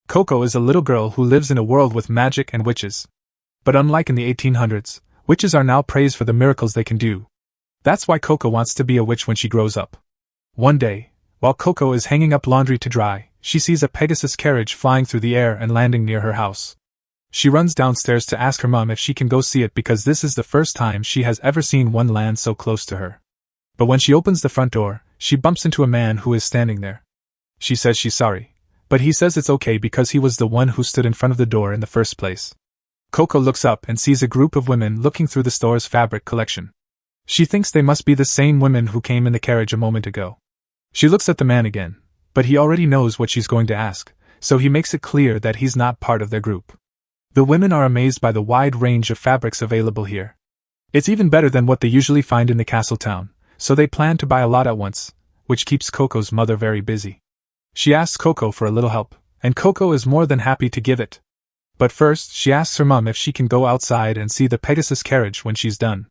Coco is a little girl who lives in a world with magic and witches. But unlike in the 1800s, witches are now praised for the miracles they can do. That's why Coco wants to be a witch when she grows up. One day, while Coco is hanging up laundry to dry, she sees a Pegasus carriage flying through the air and landing near her house. She runs downstairs to ask her mom if she can go see it because this is the first time she has ever seen one land so close to her. But when she opens the front door, she bumps into a man who is standing there. She says she's sorry, but he says it's okay because he was the one who stood in front of the door in the first place. Coco looks up and sees a group of women looking through the store's fabric collection. She thinks they must be the same women who came in the carriage a moment ago. She looks at the man again, but he already knows what she's going to ask, so he makes it clear that he's not part of their group. The women are amazed by the wide range of fabrics available here. It's even better than what they usually find in the castle town, so they plan to buy a lot at once, which keeps Coco's mother very busy. She asks Coco for a little help, and Coco is more than happy to give it. But first, she asks her mom if she can go outside and see the Pegasus carriage when she's done.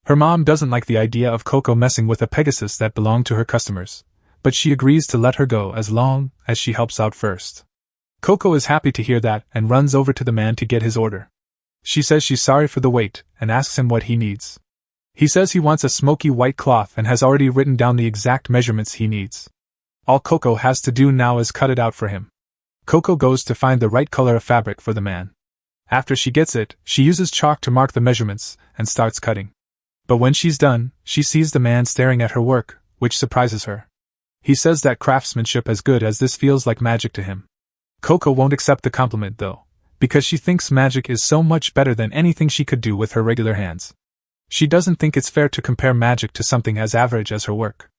Her mom doesn't like the idea of Coco messing with a Pegasus that belonged to her customers, but she agrees to let her go as long as she helps out first. Coco is happy to hear that and runs over to the man to get his order. She says she's sorry for the wait and asks him what he needs. He says he wants a smoky white cloth and has already written down the exact measurements he needs. All Coco has to do now is cut it out for him. Coco goes to find the right color of fabric for the man. After she gets it, she uses chalk to mark the measurements and starts cutting. But when she's done, she sees the man staring at her work, which surprises her. He says that craftsmanship as good as this feels like magic to him. Coco won't accept the compliment though, because she thinks magic is so much better than anything she could do with her regular hands. She doesn't think it's fair to compare magic to something as average as her work.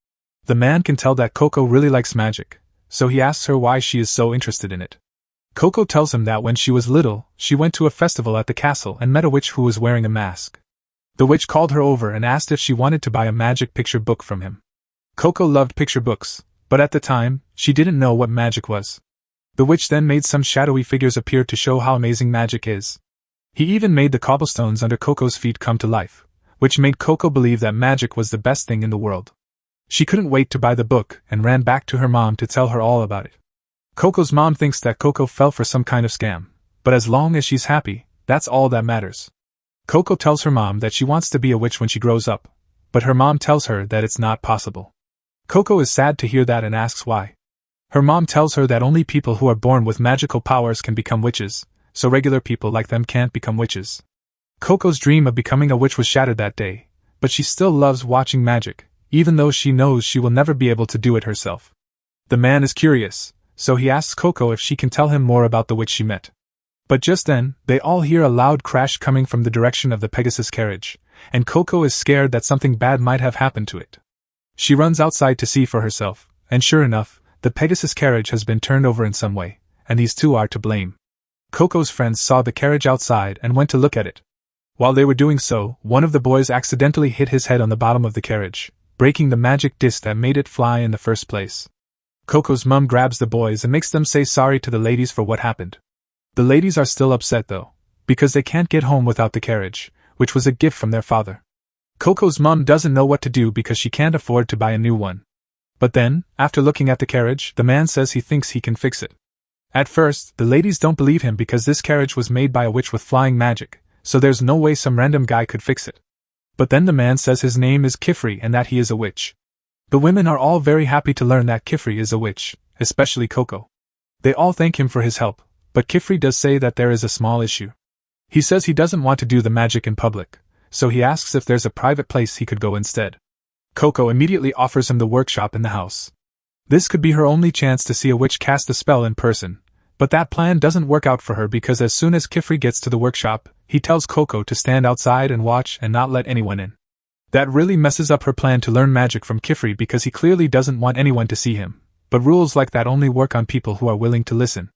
The man can tell that Coco really likes magic, so he asks her why she is so interested in it. Coco tells him that when she was little, she went to a festival at the castle and met a witch who was wearing a mask. The witch called her over and asked if she wanted to buy a magic picture book from him. Coco loved picture books, but at the time, she didn't know what magic was. The witch then made some shadowy figures appear to show how amazing magic is. He even made the cobblestones under Coco's feet come to life, which made Coco believe that magic was the best thing in the world. She couldn't wait to buy the book and ran back to her mom to tell her all about it. Coco's mom thinks that Coco fell for some kind of scam, but as long as she's happy, that's all that matters. Coco tells her mom that she wants to be a witch when she grows up, but her mom tells her that it's not possible. Coco is sad to hear that and asks why. Her mom tells her that only people who are born with magical powers can become witches, so regular people like them can't become witches. Coco's dream of becoming a witch was shattered that day, but she still loves watching magic, even though she knows she will never be able to do it herself. The man is curious, so he asks Coco if she can tell him more about the witch she met. But just then, they all hear a loud crash coming from the direction of the Pegasus carriage, and Coco is scared that something bad might have happened to it. She runs outside to see for herself, and sure enough, the Pegasus carriage has been turned over in some way, and these two are to blame. Coco's friends saw the carriage outside and went to look at it. While they were doing so, one of the boys accidentally hit his head on the bottom of the carriage, breaking the magic disc that made it fly in the first place. Coco's mom grabs the boys and makes them say sorry to the ladies for what happened. The ladies are still upset though, because they can't get home without the carriage, which was a gift from their father. Coco's mom doesn't know what to do because she can't afford to buy a new one. But then, after looking at the carriage, the man says he thinks he can fix it. At first, the ladies don't believe him because this carriage was made by a witch with flying magic, so there's no way some random guy could fix it. But then the man says his name is Kifri and that he is a witch. The women are all very happy to learn that Kifri is a witch, especially Coco. They all thank him for his help, but Kifri does say that there is a small issue. He says he doesn't want to do the magic in public, so he asks if there's a private place he could go instead. Coco immediately offers him the workshop in the house. This could be her only chance to see a witch cast a spell in person, but that plan doesn't work out for her because as soon as Kifri gets to the workshop, he tells Coco to stand outside and watch and not let anyone in. That really messes up her plan to learn magic from Kifri because he clearly doesn't want anyone to see him, but rules like that only work on people who are willing to listen.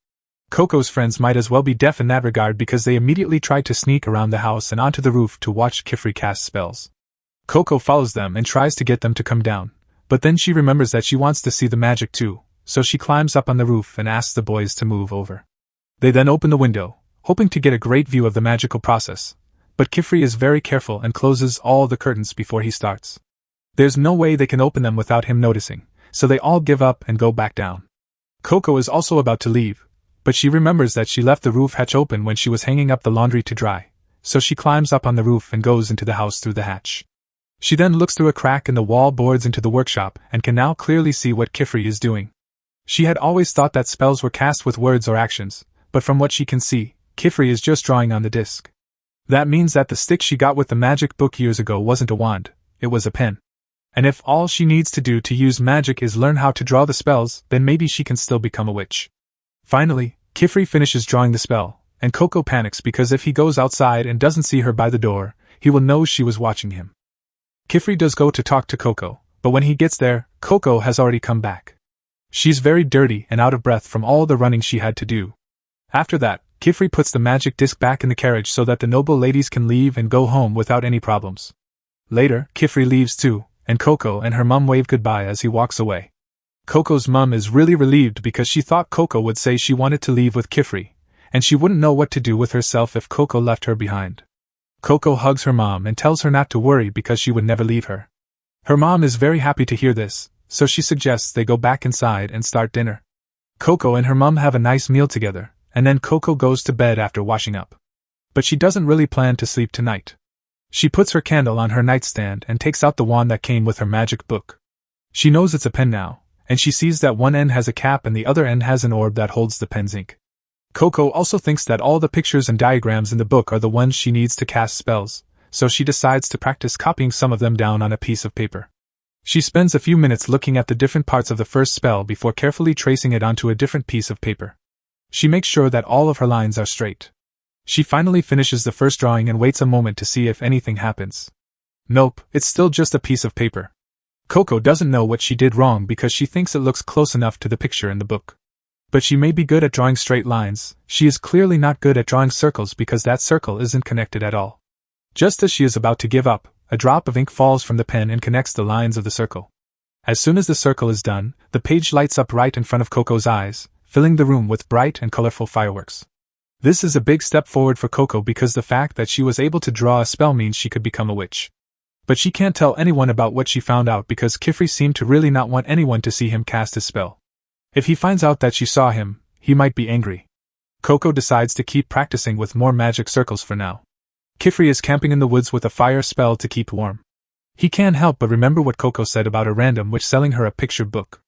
Coco's friends might as well be deaf in that regard because they immediately try to sneak around the house and onto the roof to watch Kifri cast spells. Coco follows them and tries to get them to come down, but then she remembers that she wants to see the magic too, so she climbs up on the roof and asks the boys to move over. They then open the window, hoping to get a great view of the magical process, but Kifri is very careful and closes all the curtains before he starts. There's no way they can open them without him noticing, so they all give up and go back down. Coco is also about to leave, But she remembers that she left the roof hatch open when she was hanging up the laundry to dry, so she climbs up on the roof and goes into the house through the hatch. She then looks through a crack in the wall boards into the workshop and can now clearly see what Kifri is doing. She had always thought that spells were cast with words or actions, but from what she can see, Kifri is just drawing on the disc. That means that the stick she got with the magic book years ago wasn't a wand, it was a pen. And if all she needs to do to use magic is learn how to draw the spells, then maybe she can still become a witch. Finally, Kifri finishes drawing the spell, and Coco panics because if he goes outside and doesn't see her by the door, he will know she was watching him. Kifri does go to talk to Coco, but when he gets there, Coco has already come back. She's very dirty and out of breath from all the running she had to do. After that, Kifri puts the magic disc back in the carriage so that the noble ladies can leave and go home without any problems. Later, Kifri leaves too, and Coco and her mum wave goodbye as he walks away. Coco's mum is really relieved because she thought Coco would say she wanted to leave with Kifri, and she wouldn't know what to do with herself if Coco left her behind. Coco hugs her mom and tells her not to worry because she would never leave her. Her mom is very happy to hear this, so she suggests they go back inside and start dinner. Coco and her mom have a nice meal together, and then Coco goes to bed after washing up. But she doesn't really plan to sleep tonight. She puts her candle on her nightstand and takes out the wand that came with her magic book. She knows it's a pen now, and she sees that one end has a cap and the other end has an orb that holds the pen's ink. Coco also thinks that all the pictures and diagrams in the book are the ones she needs to cast spells, so she decides to practice copying some of them down on a piece of paper. She spends a few minutes looking at the different parts of the first spell before carefully tracing it onto a different piece of paper. She makes sure that all of her lines are straight. She finally finishes the first drawing and waits a moment to see if anything happens. Nope, it's still just a piece of paper. Coco doesn't know what she did wrong because she thinks it looks close enough to the picture in the book. But she may be good at drawing straight lines, she is clearly not good at drawing circles because that circle isn't connected at all. Just as she is about to give up, a drop of ink falls from the pen and connects the lines of the circle. As soon as the circle is done, the page lights up right in front of Coco's eyes, filling the room with bright and colorful fireworks. This is a big step forward for Coco because the fact that she was able to draw a spell means she could become a witch. But she can't tell anyone about what she found out because Kifri seemed to really not want anyone to see him cast his spell. If he finds out that she saw him, he might be angry. Coco decides to keep practicing with more magic circles for now. Kifri is camping in the woods with a fire spell to keep warm. He can't help but remember what Coco said about a random witch selling her a picture book.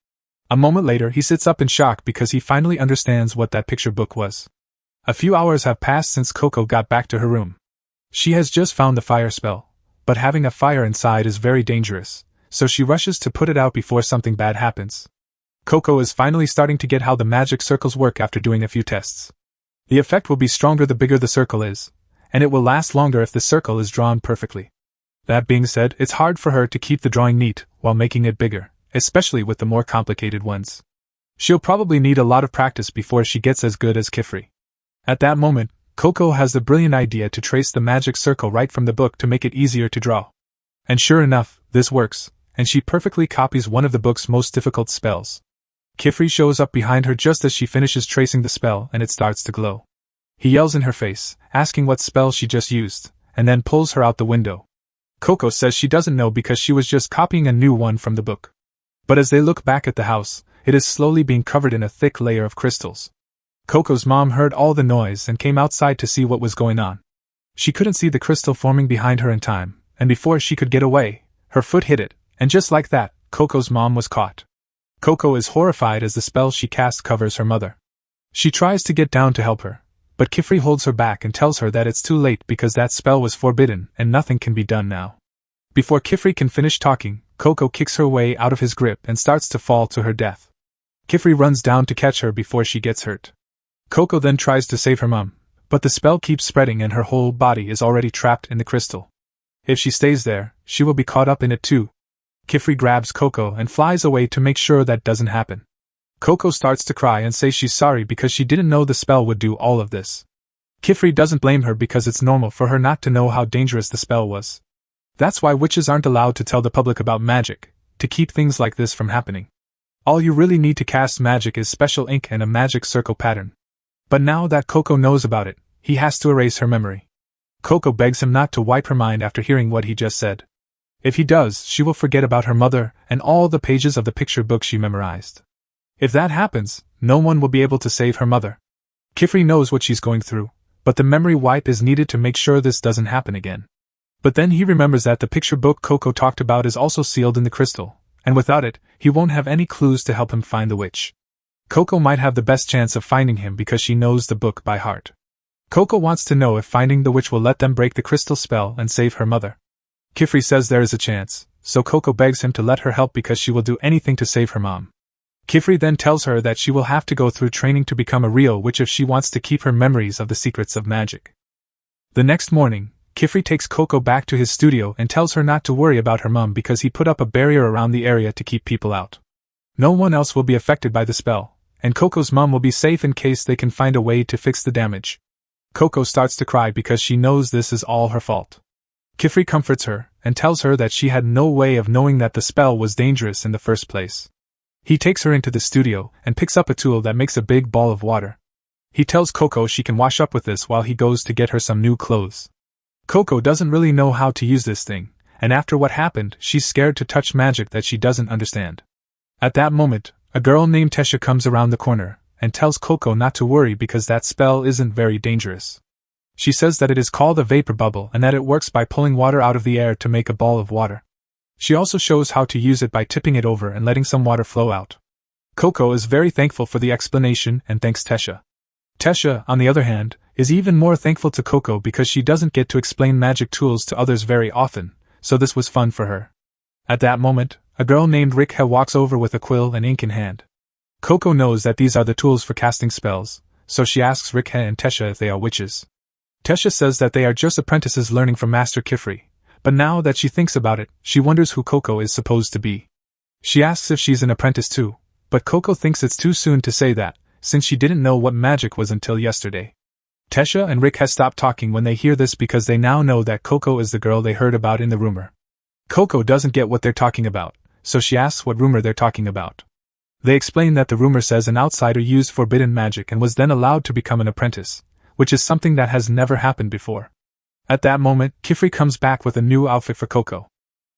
A moment later he sits up in shock because he finally understands what that picture book was. A few hours have passed since Coco got back to her room. She has just found the fire spell, but having a fire inside is very dangerous, so she rushes to put it out before something bad happens. Coco is finally starting to get how the magic circles work after doing a few tests. The effect will be stronger the bigger the circle is, and it will last longer if the circle is drawn perfectly. That being said, it's hard for her to keep the drawing neat while making it bigger, especially with the more complicated ones. She'll probably need a lot of practice before she gets as good as Kifri. At that moment, Coco has the brilliant idea to trace the magic circle right from the book to make it easier to draw. And sure enough, this works, and she perfectly copies one of the book's most difficult spells. Kifri shows up behind her just as she finishes tracing the spell and it starts to glow. He yells in her face, asking what spell she just used, and then pulls her out the window. Coco says she doesn't know because she was just copying a new one from the book. But as they look back at the house, it is slowly being covered in a thick layer of crystals. Coco's mom heard all the noise and came outside to see what was going on. She couldn't see the crystal forming behind her in time, and before she could get away, her foot hit it, and just like that, Coco's mom was caught. Coco is horrified as the spell she cast covers her mother. She tries to get down to help her, but Kifri holds her back and tells her that it's too late because that spell was forbidden and nothing can be done now. Before Kifri can finish talking, Coco kicks her way out of his grip and starts to fall to her death. Kifri runs down to catch her before she gets hurt. Coco then tries to save her mom, but the spell keeps spreading and her whole body is already trapped in the crystal. If she stays there, she will be caught up in it too. Kifri grabs Coco and flies away to make sure that doesn't happen. Coco starts to cry and say she's sorry because she didn't know the spell would do all of this. Kifri doesn't blame her because it's normal for her not to know how dangerous the spell was. That's why witches aren't allowed to tell the public about magic, to keep things like this from happening. All you really need to cast magic is special ink and a magic circle pattern. But now that Coco knows about it, he has to erase her memory. Coco begs him not to wipe her mind after hearing what he just said. If he does, she will forget about her mother and all the pages of the picture book she memorized. If that happens, no one will be able to save her mother. Kifri knows what she's going through, but the memory wipe is needed to make sure this doesn't happen again. But then he remembers that the picture book Coco talked about is also sealed in the crystal, and without it, he won't have any clues to help him find the witch. Coco might have the best chance of finding him because she knows the book by heart. Coco wants to know if finding the witch will let them break the crystal spell and save her mother. Kifri says there is a chance, so Coco begs him to let her help because she will do anything to save her mom. Kifri then tells her that she will have to go through training to become a real witch if she wants to keep her memories of the secrets of magic. The next morning, Kifri takes Coco back to his studio and tells her not to worry about her mom because he put up a barrier around the area to keep people out. No one else will be affected by the spell, and Coco's mom will be safe in case they can find a way to fix the damage. Coco starts to cry because she knows this is all her fault. Kifri comforts her and tells her that she had no way of knowing that the spell was dangerous in the first place. He takes her into the studio and picks up a tool that makes a big ball of water. He tells Coco she can wash up with this while he goes to get her some new clothes. Coco doesn't really know how to use this thing, and after what happened, she's scared to touch magic that she doesn't understand. At that moment, a girl named Tesha comes around the corner and tells Coco not to worry because that spell isn't very dangerous. She says that it is called a vapor bubble and that it works by pulling water out of the air to make a ball of water. She also shows how to use it by tipping it over and letting some water flow out. Coco is very thankful for the explanation and thanks Tesha. Tesha, on the other hand, is even more thankful to Coco because she doesn't get to explain magic tools to others very often, so this was fun for her. At that moment, a girl named Rikha walks over with a quill and ink in hand. Coco knows that these are the tools for casting spells, so she asks Rikha and Tesha if they are witches. Tesha says that they are just apprentices learning from Master Kifri, but now that she thinks about it, she wonders who Coco is supposed to be. She asks if she's an apprentice too, but Coco thinks it's too soon to say that, since she didn't know what magic was until yesterday. Tesha and Rikha stop talking when they hear this because they now know that Coco is the girl they heard about in the rumor. Coco doesn't get what they're talking about, so she asks what rumor they're talking about. They explain that the rumor says an outsider used forbidden magic and was then allowed to become an apprentice, which is something that has never happened before. At that moment, Kifri comes back with a new outfit for Coco.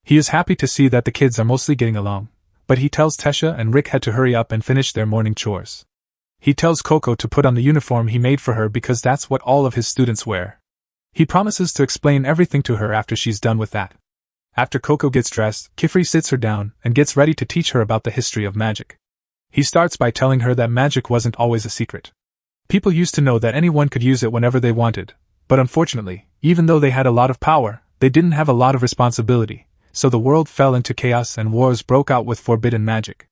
He is happy to see that the kids are mostly getting along, but he tells Tesha and Rikha to hurry up and finish their morning chores. He tells Coco to put on the uniform he made for her because that's what all of his students wear. He promises to explain everything to her after she's done with that. After Coco gets dressed, Kifri sits her down and gets ready to teach her about the history of magic. He starts by telling her that magic wasn't always a secret. People used to know that anyone could use it whenever they wanted, but unfortunately, even though they had a lot of power, they didn't have a lot of responsibility, so the world fell into chaos and wars broke out with forbidden magic.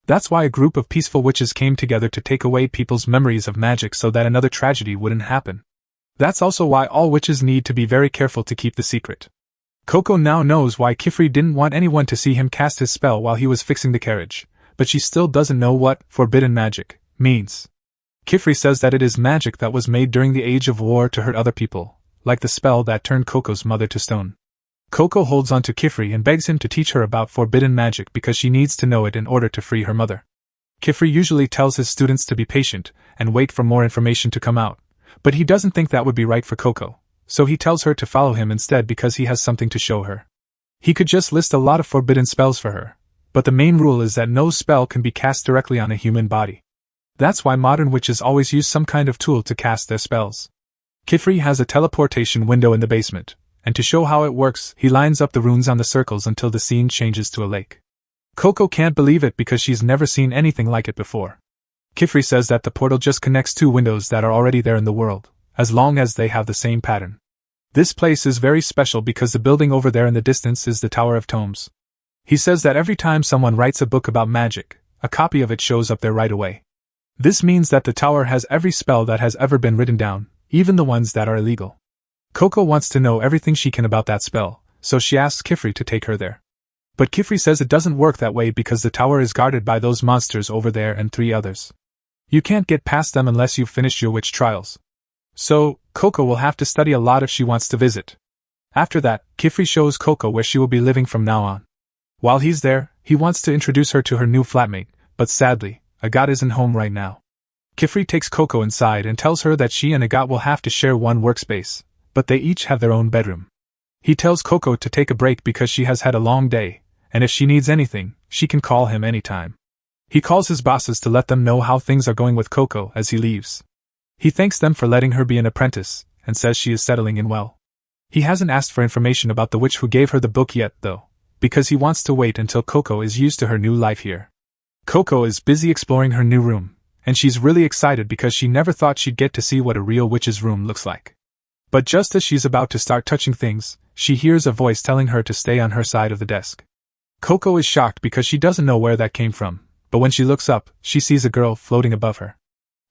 That's why a group of peaceful witches came together to take away people's memories of magic so that another tragedy wouldn't happen. That's also why all witches need to be very careful to keep the secret. Coco now knows why Kifri didn't want anyone to see him cast his spell while he was fixing the carriage, but she still doesn't know what forbidden magic means. Kifri says that it is magic that was made during the age of war to hurt other people, like the spell that turned Coco's mother to stone. Coco holds on to Kifri and begs him to teach her about forbidden magic because she needs to know it in order to free her mother. Kifri usually tells his students to be patient and wait for more information to come out, but he doesn't think that would be right for Coco, so he tells her to follow him instead because he has something to show her. He could just list a lot of forbidden spells for her, but the main rule is that no spell can be cast directly on a human body. That's why modern witches always use some kind of tool to cast their spells. Kifri has a teleportation window in the basement, and to show how it works, he lines up the runes on the circles until the scene changes to a lake. Coco can't believe it because she's never seen anything like it before. Kifri says that the portal just connects two windows that are already there in the world, as long as they have the same pattern. This place is very special because the building over there in the distance is the Tower of Tomes. He says that every time someone writes a book about magic, a copy of it shows up there right away. This means that the tower has every spell that has ever been written down, even the ones that are illegal. Coco wants to know everything she can about that spell, so she asks Kifri to take her there. But Kifri says it doesn't work that way because the tower is guarded by those monsters over there and 3 others. You can't get past them unless you've finished your witch trials. So, Coco will have to study a lot if she wants to visit. After that, Kifri shows Coco where she will be living from now on. While he's there, he wants to introduce her to her new flatmate, but sadly, Agat isn't home right now. Kifri takes Coco inside and tells her that she and Agat will have to share one workspace, but they each have their own bedroom. He tells Coco to take a break because she has had a long day, and if she needs anything, she can call him anytime. He calls his bosses to let them know how things are going with Coco as he leaves. He thanks them for letting her be an apprentice, and says she is settling in well. He hasn't asked for information about the witch who gave her the book yet, though, because he wants to wait until Coco is used to her new life here. Coco is busy exploring her new room, and she's really excited because she never thought she'd get to see what a real witch's room looks like. But just as she's about to start touching things, she hears a voice telling her to stay on her side of the desk. Coco is shocked because she doesn't know where that came from, but when she looks up, she sees a girl floating above her.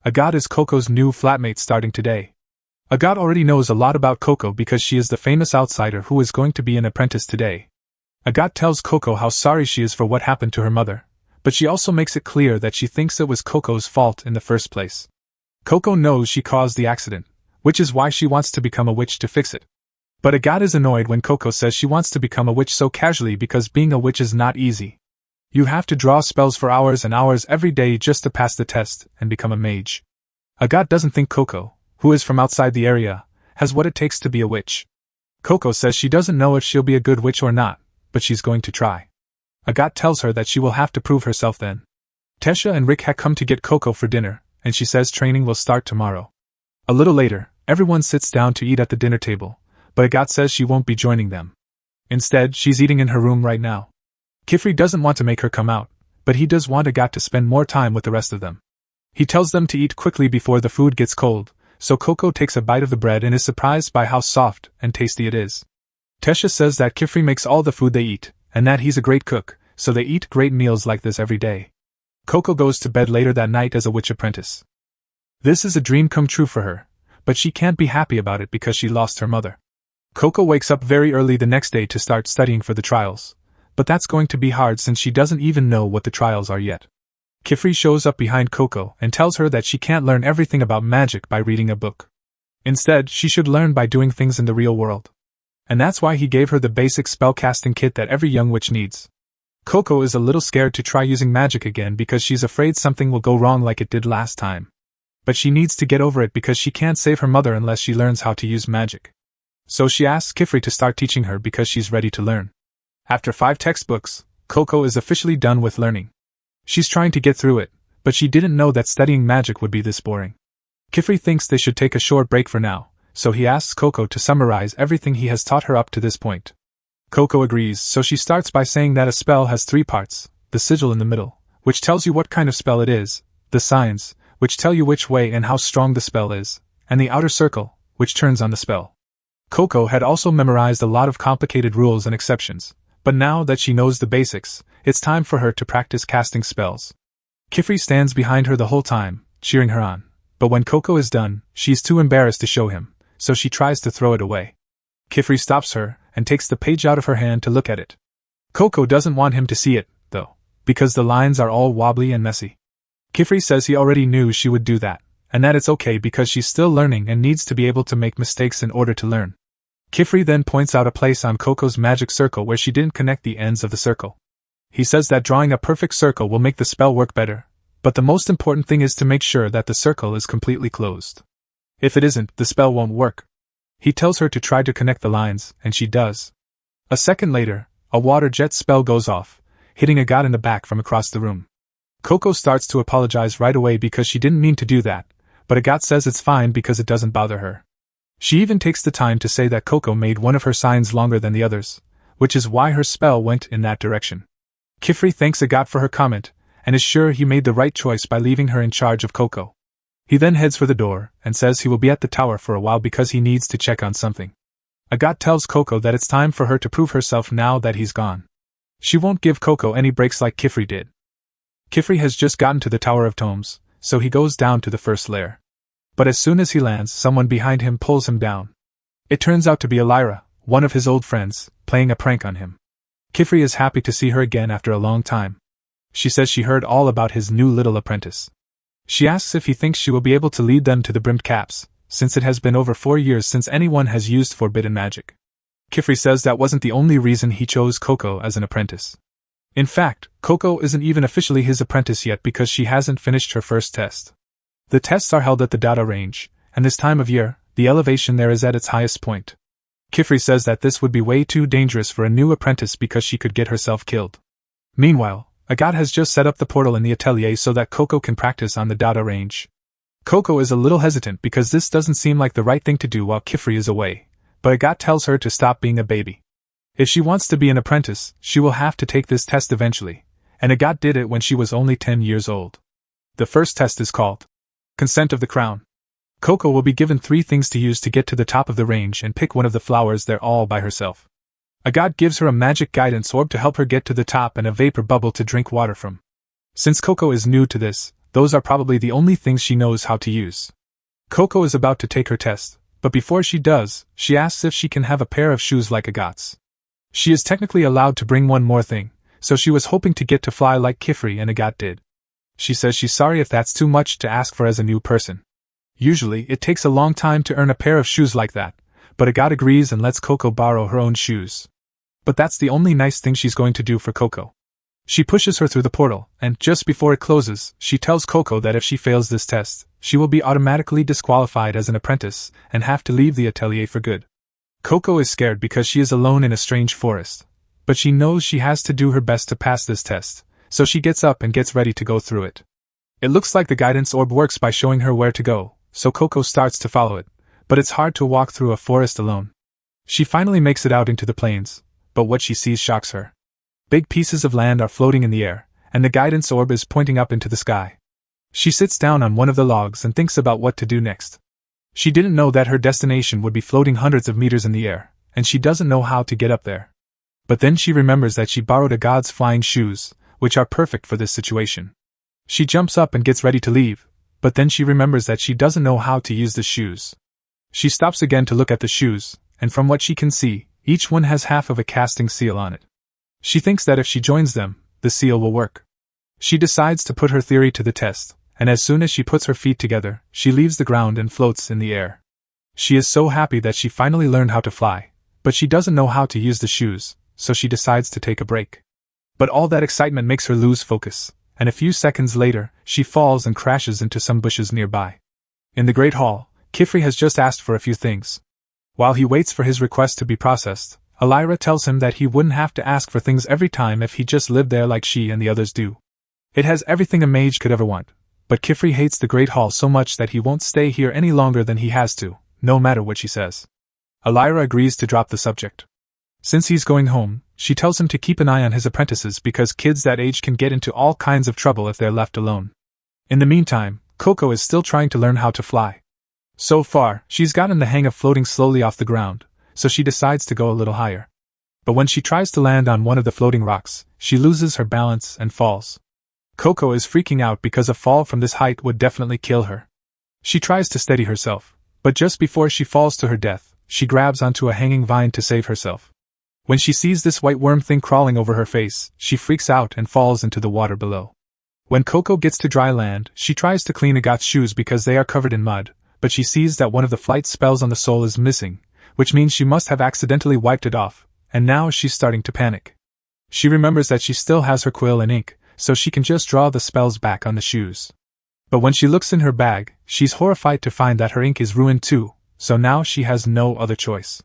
Agathe is Coco's new flatmate starting today. Agathe already knows a lot about Coco because she is the famous outsider who is going to be an apprentice today. Agathe tells Coco how sorry she is for what happened to her mother, but she also makes it clear that she thinks it was Coco's fault in the first place. Coco knows she caused the accident, which is why she wants to become a witch to fix it. But Agathe is annoyed when Coco says she wants to become a witch so casually because being a witch is not easy. You have to draw spells for hours and hours every day just to pass the test and become a mage. Agathe doesn't think Coco, who is from outside the area, has what it takes to be a witch. Coco says she doesn't know if she'll be a good witch or not, but she's going to try. Agathe tells her that she will have to prove herself then. Tesha and Rick have come to get Coco for dinner, and she says training will start tomorrow. A little later, everyone sits down to eat at the dinner table, but Agathe says she won't be joining them. Instead, she's eating in her room right now. Kifri doesn't want to make her come out, but he does want Agathe to spend more time with the rest of them. He tells them to eat quickly before the food gets cold, so Coco takes a bite of the bread and is surprised by how soft and tasty it is. Tesha says that Kifri makes all the food they eat, and that he's a great cook, so they eat great meals like this every day. Coco goes to bed later that night as a witch apprentice. This is a dream come true for her, but she can't be happy about it because she lost her mother. Coco wakes up very early the next day to start studying for the trials, but that's going to be hard since she doesn't even know what the trials are yet. Kifri shows up behind Coco and tells her that she can't learn everything about magic by reading a book. Instead, she should learn by doing things in the real world. And that's why he gave her the basic spellcasting kit that every young witch needs. Coco is a little scared to try using magic again because she's afraid something will go wrong like it did last time. But she needs to get over it because she can't save her mother unless she learns how to use magic. So she asks Kifri to start teaching her because she's ready to learn. After 5 textbooks, Coco is officially done with learning. She's trying to get through it, but she didn't know that studying magic would be this boring. Kifri thinks they should take a short break for now, so he asks Coco to summarize everything he has taught her up to this point. Coco agrees, so she starts by saying that a spell has 3 parts: the sigil in the middle, which tells you what kind of spell it is, the signs, which tell you which way and how strong the spell is, and the outer circle, which turns on the spell. Coco had also memorized a lot of complicated rules and exceptions, but now that she knows the basics, it's time for her to practice casting spells. Kifri stands behind her the whole time, cheering her on, but when Coco is done, she's too embarrassed to show him, so she tries to throw it away. Kifri stops her and takes the page out of her hand to look at it. Coco doesn't want him to see it, though, because the lines are all wobbly and messy. Kifri says he already knew she would do that, and that it's okay because she's still learning and needs to be able to make mistakes in order to learn. Kifri then points out a place on Coco's magic circle where she didn't connect the ends of the circle. He says that drawing a perfect circle will make the spell work better, but the most important thing is to make sure that the circle is completely closed. If it isn't, the spell won't work. He tells her to try to connect the lines, and she does. A second later, a water jet spell goes off, hitting Agathe in the back from across the room. Coco starts to apologize right away because she didn't mean to do that, but Agathe says it's fine because it doesn't bother her. She even takes the time to say that Coco made one of her signs longer than the others, which is why her spell went in that direction. Kifri thanks Agathe for her comment, and is sure he made the right choice by leaving her in charge of Coco. He then heads for the door, and says he will be at the tower for a while because he needs to check on something. Agathe tells Coco that it's time for her to prove herself now that he's gone. She won't give Coco any breaks like Kifri did. Kifri has just gotten to the Tower of Tomes, so he goes down to the first lair. But as soon as he lands, someone behind him pulls him down. It turns out to be Elira, one of his old friends, playing a prank on him. Kifri is happy to see her again after a long time. She says she heard all about his new little apprentice. She asks if he thinks she will be able to lead them to the brimmed caps, since it has been over 4 years since anyone has used forbidden magic. Kifri says that wasn't the only reason he chose Coco as an apprentice. In fact, Coco isn't even officially his apprentice yet because she hasn't finished her first test. The tests are held at the Dada range, and this time of year, the elevation there is at its highest point. Kifri says that this would be way too dangerous for a new apprentice because she could get herself killed. Meanwhile, Agathe has just set up the portal in the Atelier so that Coco can practice on the Dada range. Coco is a little hesitant because this doesn't seem like the right thing to do while Kifri is away, but Agat tells her to stop being a baby. If she wants to be an apprentice, she will have to take this test eventually, and Agat did it when she was only 10 years old. The first test is called Consent of the Crown. Coco will be given 3 things to use to get to the top of the range and pick one of the flowers there all by herself. Agat gives her a magic guidance orb to help her get to the top and a vapor bubble to drink water from. Since Coco is new to this, those are probably the only things she knows how to use. Coco is about to take her test, but before she does, she asks if she can have a pair of shoes like Agat's. She is technically allowed to bring one more thing, so she was hoping to get to fly like Kifri and Agat did. She says she's sorry if that's too much to ask for as a new person. Usually, it takes a long time to earn a pair of shoes like that, but Agat agrees and lets Coco borrow her own shoes. But that's the only nice thing she's going to do for Coco. She pushes her through the portal, and just before it closes, she tells Coco that if she fails this test, she will be automatically disqualified as an apprentice and have to leave the atelier for good. Coco is scared because she is alone in a strange forest, but she knows she has to do her best to pass this test, so she gets up and gets ready to go through it. It looks like the guidance orb works by showing her where to go, so Coco starts to follow it, but it's hard to walk through a forest alone. She finally makes it out into the plains, but what she sees shocks her. Big pieces of land are floating in the air, and the guidance orb is pointing up into the sky. She sits down on one of the logs and thinks about what to do next. She didn't know that her destination would be floating hundreds of meters in the air, and she doesn't know how to get up there. But then she remembers that she borrowed a god's flying shoes, which are perfect for this situation. She jumps up and gets ready to leave, but then she remembers that she doesn't know how to use the shoes. She stops again to look at the shoes, and from what she can see, each one has half of a casting seal on it. She thinks that if she joins them, the seal will work. She decides to put her theory to the test, and as soon as she puts her feet together, she leaves the ground and floats in the air. She is so happy that she finally learned how to fly, but she doesn't know how to use the shoes, so she decides to take a break. But all that excitement makes her lose focus, and a few seconds later, she falls and crashes into some bushes nearby. In the Great Hall, Kifri has just asked for a few things. While he waits for his request to be processed, Elira tells him that he wouldn't have to ask for things every time if he just lived there like she and the others do. It has everything a mage could ever want, but Kifri hates the Great Hall so much that he won't stay here any longer than he has to, no matter what she says. Elira agrees to drop the subject. Since he's going home, she tells him to keep an eye on his apprentices because kids that age can get into all kinds of trouble if they're left alone. In the meantime, Coco is still trying to learn how to fly. So far, she's gotten the hang of floating slowly off the ground, so she decides to go a little higher. But when she tries to land on one of the floating rocks, she loses her balance and falls. Coco is freaking out because a fall from this height would definitely kill her. She tries to steady herself, but just before she falls to her death, she grabs onto a hanging vine to save herself. When she sees this white worm thing crawling over her face, she freaks out and falls into the water below. When Coco gets to dry land, she tries to clean Agat's shoes because they are covered in mud, but she sees that one of the flight spells on the soul is missing, which means she must have accidentally wiped it off, and now she's starting to panic. She remembers that she still has her quill and ink, so she can just draw the spells back on the shoes. But when she looks in her bag, she's horrified to find that her ink is ruined too, so now she has no other choice.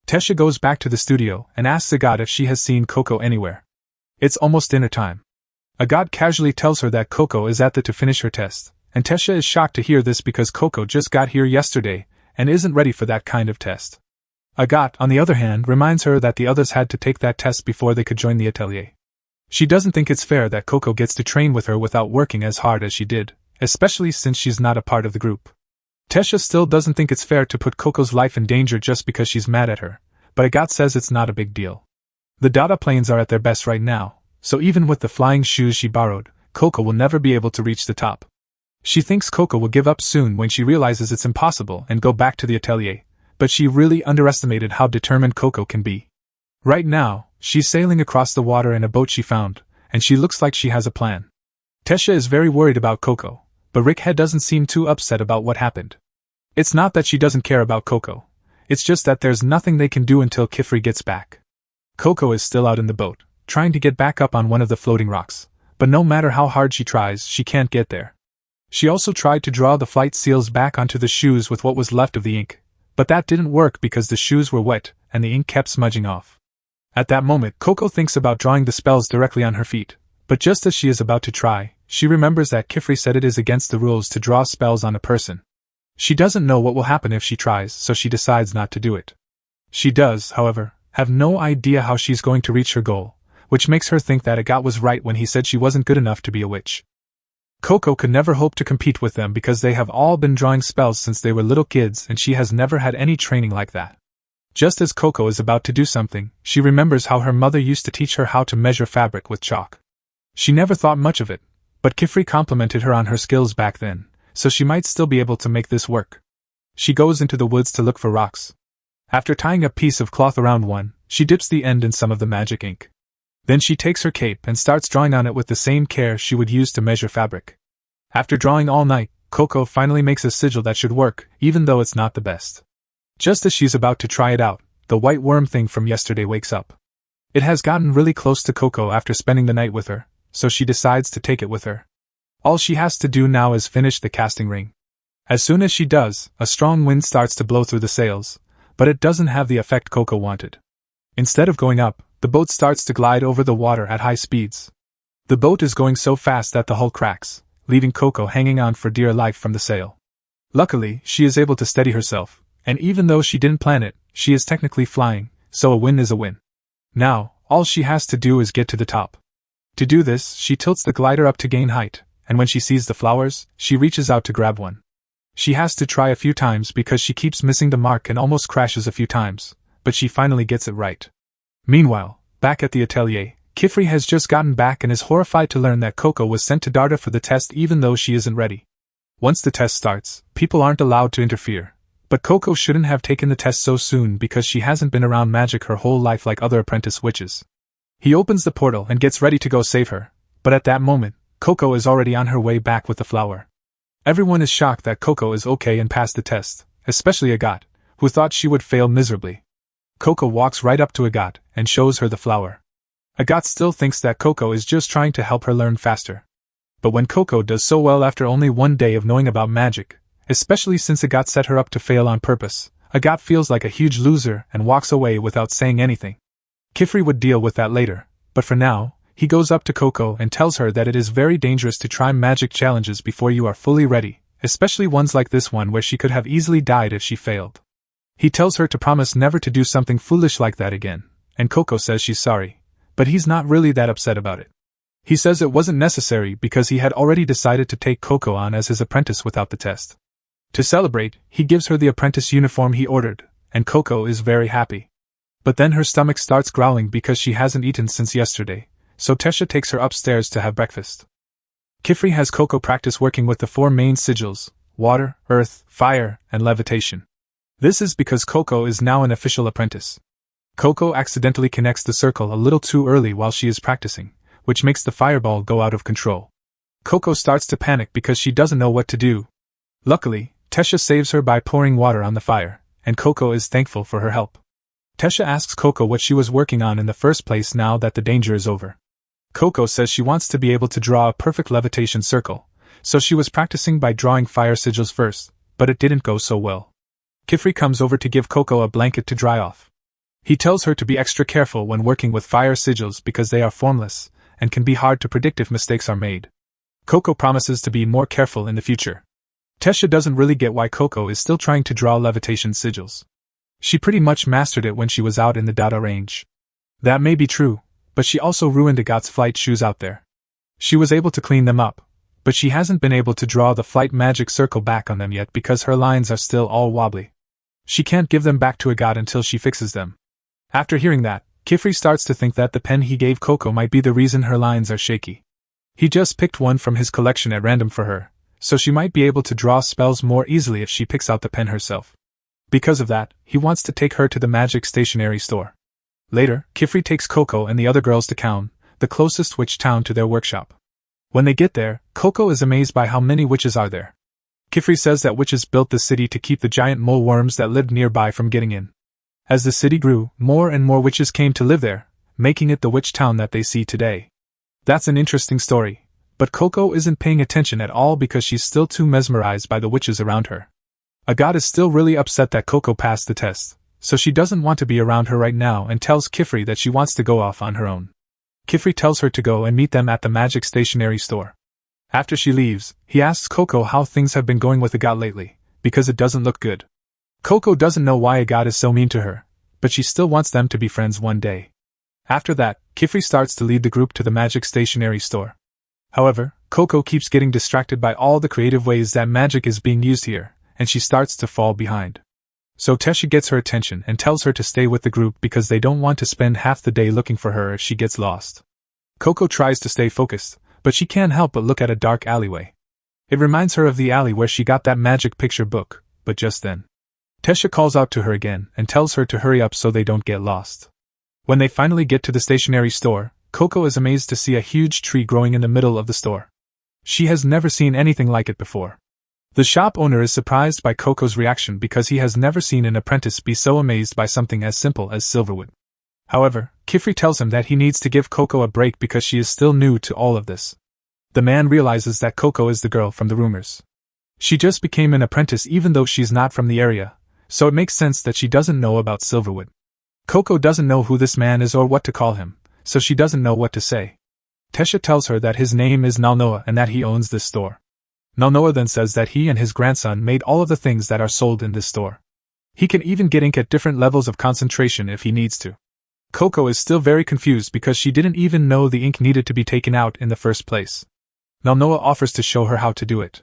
Tesha goes back to the studio and asks Agat if she has seen Coco anywhere. It's almost dinner time. Agat casually tells her that Coco is at the to finish her test, and Tesha is shocked to hear this because Coco just got here yesterday and isn't ready for that kind of test. Agat, on the other hand, reminds her that the others had to take that test before they could join the atelier. She doesn't think it's fair that Coco gets to train with her without working as hard as she did, especially since she's not a part of the group. Tesha still doesn't think it's fair to put Coco's life in danger just because she's mad at her, but Agat says it's not a big deal. The Dada planes are at their best right now, so even with the flying shoes she borrowed, Coco will never be able to reach the top. She thinks Coco will give up soon when she realizes it's impossible and go back to the atelier, but she really underestimated how determined Coco can be. Right now, she's sailing across the water in a boat she found, and she looks like she has a plan. Tesha is very worried about Coco, but Rickhead doesn't seem too upset about what happened. It's not that she doesn't care about Coco, it's just that there's nothing they can do until Kifri gets back. Coco is still out in the boat, trying to get back up on one of the floating rocks, but no matter how hard she tries, she can't get there. She also tried to draw the flight seals back onto the shoes with what was left of the ink, but that didn't work because the shoes were wet and the ink kept smudging off. At that moment, Coco thinks about drawing the spells directly on her feet, but just as she is about to try, she remembers that Kifri said it is against the rules to draw spells on a person. She doesn't know what will happen if she tries, so she decides not to do it. She does, however, have no idea how she's going to reach her goal, which makes her think that Agat was right when he said she wasn't good enough to be a witch. Coco could never hope to compete with them because they have all been drawing spells since they were little kids and she has never had any training like that. Just as Coco is about to do something, she remembers how her mother used to teach her how to measure fabric with chalk. She never thought much of it, but Kifri complimented her on her skills back then, so she might still be able to make this work. She goes into the woods to look for rocks. After tying a piece of cloth around one, she dips the end in some of the magic ink. Then she takes her cape and starts drawing on it with the same care she would use to measure fabric. After drawing all night, Coco finally makes a sigil that should work, even though it's not the best. Just as she's about to try it out, the white worm thing from yesterday wakes up. It has gotten really close to Coco after spending the night with her, so she decides to take it with her. All she has to do now is finish the casting ring. As soon as she does, a strong wind starts to blow through the sails, but it doesn't have the effect Coco wanted. Instead of going up, the boat starts to glide over the water at high speeds. The boat is going so fast that the hull cracks, leaving Coco hanging on for dear life from the sail. Luckily, she is able to steady herself, and even though she didn't plan it, she is technically flying, so a win is a win. Now, all she has to do is get to the top. To do this, she tilts the glider up to gain height, and when she sees the flowers, she reaches out to grab one. She has to try a few times because she keeps missing the mark and almost crashes a few times, but she finally gets it right. Meanwhile, back at the Atelier, Kifri has just gotten back and is horrified to learn that Coco was sent to Darda for the test even though she isn't ready. Once the test starts, people aren't allowed to interfere. But Coco shouldn't have taken the test so soon because she hasn't been around magic her whole life like other apprentice witches. He opens the portal and gets ready to go save her, but at that moment, Coco is already on her way back with the flower. Everyone is shocked that Coco is okay and passed the test, especially Agat, who thought she would fail miserably. Coco walks right up to Agat and shows her the flower. Agat still thinks that Coco is just trying to help her learn faster. But when Coco does so well after only one day of knowing about magic, especially since Agat set her up to fail on purpose, Agat feels like a huge loser and walks away without saying anything. Kifri would deal with that later, but for now, he goes up to Coco and tells her that it is very dangerous to try magic challenges before you are fully ready, especially ones like this one where she could have easily died if she failed. He tells her to promise never to do something foolish like that again, and Coco says she's sorry, but he's not really that upset about it. He says it wasn't necessary because he had already decided to take Coco on as his apprentice without the test. To celebrate, he gives her the apprentice uniform he ordered, and Coco is very happy. But then her stomach starts growling because she hasn't eaten since yesterday, so Tesha takes her upstairs to have breakfast. Kifri has Coco practice working with the four main sigils: water, earth, fire, and levitation. This is because Coco is now an official apprentice. Coco accidentally connects the circle a little too early while she is practicing, which makes the fireball go out of control. Coco starts to panic because she doesn't know what to do. Luckily, Tesha saves her by pouring water on the fire, and Coco is thankful for her help. Tesha asks Coco what she was working on in the first place now that the danger is over. Coco says she wants to be able to draw a perfect levitation circle, so she was practicing by drawing fire sigils first, but it didn't go so well. Kifri comes over to give Coco a blanket to dry off. He tells her to be extra careful when working with fire sigils because they are formless, and can be hard to predict if mistakes are made. Coco promises to be more careful in the future. Tesha doesn't really get why Coco is still trying to draw levitation sigils. She pretty much mastered it when she was out in the Dada range. That may be true, but she also ruined Agat's flight shoes out there. She was able to clean them up, but she hasn't been able to draw the flight magic circle back on them yet because her lines are still all wobbly. She can't give them back to Agat until she fixes them. After hearing that, Kifri starts to think that the pen he gave Coco might be the reason her lines are shaky. He just picked one from his collection at random for her, so she might be able to draw spells more easily if she picks out the pen herself. Because of that, he wants to take her to the magic stationery store. Later, Kifri takes Coco and the other girls to Kaun, the closest witch town to their workshop. When they get there, Coco is amazed by how many witches are there. Kifri says that witches built the city to keep the giant mole worms that lived nearby from getting in. As the city grew, more and more witches came to live there, making it the witch town that they see today. That's an interesting story, but Coco isn't paying attention at all because she's still too mesmerized by the witches around her. Agat is still really upset that Coco passed the test, so she doesn't want to be around her right now and tells Kifri that she wants to go off on her own. Kifri tells her to go and meet them at the magic stationery store. After she leaves, he asks Coco how things have been going with Agat lately, because it doesn't look good. Coco doesn't know why Agat is so mean to her, but she still wants them to be friends one day. After that, Kifri starts to lead the group to the magic stationery store. However, Coco keeps getting distracted by all the creative ways that magic is being used here, and she starts to fall behind. So Tesha gets her attention and tells her to stay with the group because they don't want to spend half the day looking for her if she gets lost. Coco tries to stay focused, but she can't help but look at a dark alleyway. It reminds her of the alley where she got that magic picture book, but just then, Tesha calls out to her again and tells her to hurry up so they don't get lost. When they finally get to the stationery store, Coco is amazed to see a huge tree growing in the middle of the store. She has never seen anything like it before. The shop owner is surprised by Coco's reaction because he has never seen an apprentice be so amazed by something as simple as silverwood. However, Kifri tells him that he needs to give Coco a break because she is still new to all of this. The man realizes that Coco is the girl from the rumors. She just became an apprentice even though she's not from the area, so it makes sense that she doesn't know about silverwood. Coco doesn't know who this man is or what to call him, so she doesn't know what to say. Tesha tells her that his name is Nalnoa and that he owns this store. Nalnoa then says that he and his grandson made all of the things that are sold in this store. He can even get ink at different levels of concentration if he needs to. Coco is still very confused because she didn't even know the ink needed to be taken out in the first place. Nalnoa offers to show her how to do it.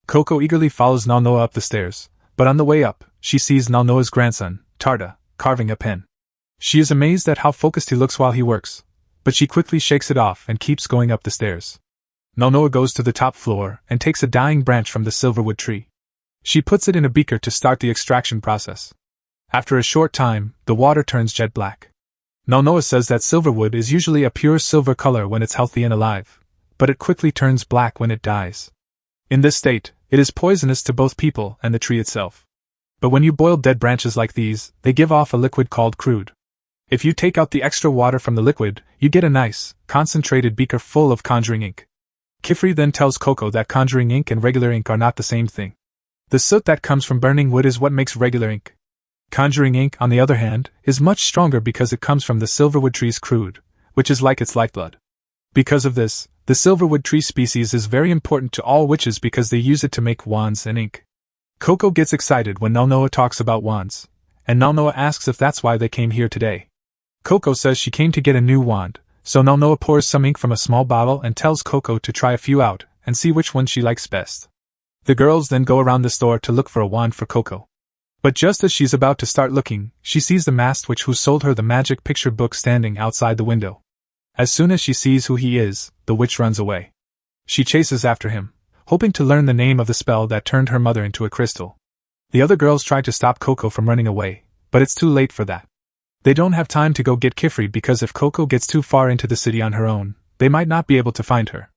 Coco eagerly follows Nalnoa up the stairs, but on the way up, she sees Nalnoa's grandson, Tarda, carving a pen. She is amazed at how focused he looks while he works, but she quickly shakes it off and keeps going up the stairs. Nalnoa goes to the top floor and takes a dying branch from the silverwood tree. She puts it in a beaker to start the extraction process. After a short time, the water turns jet black. Nalnoa says that silverwood is usually a pure silver color when it's healthy and alive, but it quickly turns black when it dies. In this state, it is poisonous to both people and the tree itself. But when you boil dead branches like these, they give off a liquid called crude. If you take out the extra water from the liquid, you get a nice, concentrated beaker full of conjuring ink. Kifri then tells Coco that conjuring ink and regular ink are not the same thing. The soot that comes from burning wood is what makes regular ink. Conjuring ink, on the other hand, is much stronger because it comes from the silverwood tree's crude, which is like its lifeblood. Because of this, the silverwood tree species is very important to all witches because they use it to make wands and ink. Coco gets excited when Nalnoa talks about wands, and Nalnoa asks if that's why they came here today. Coco says she came to get a new wand, so Nalnoa pours some ink from a small bottle and tells Coco to try a few out and see which one she likes best. The girls then go around the store to look for a wand for Coco. But just as she's about to start looking, she sees the masked witch who sold her the magic picture book standing outside the window. As soon as she sees who he is, the witch runs away. She chases after him, hoping to learn the name of the spell that turned her mother into a crystal. The other girls try to stop Coco from running away, but it's too late for that. They don't have time to go get Kifri because if Coco gets too far into the city on her own, they might not be able to find her.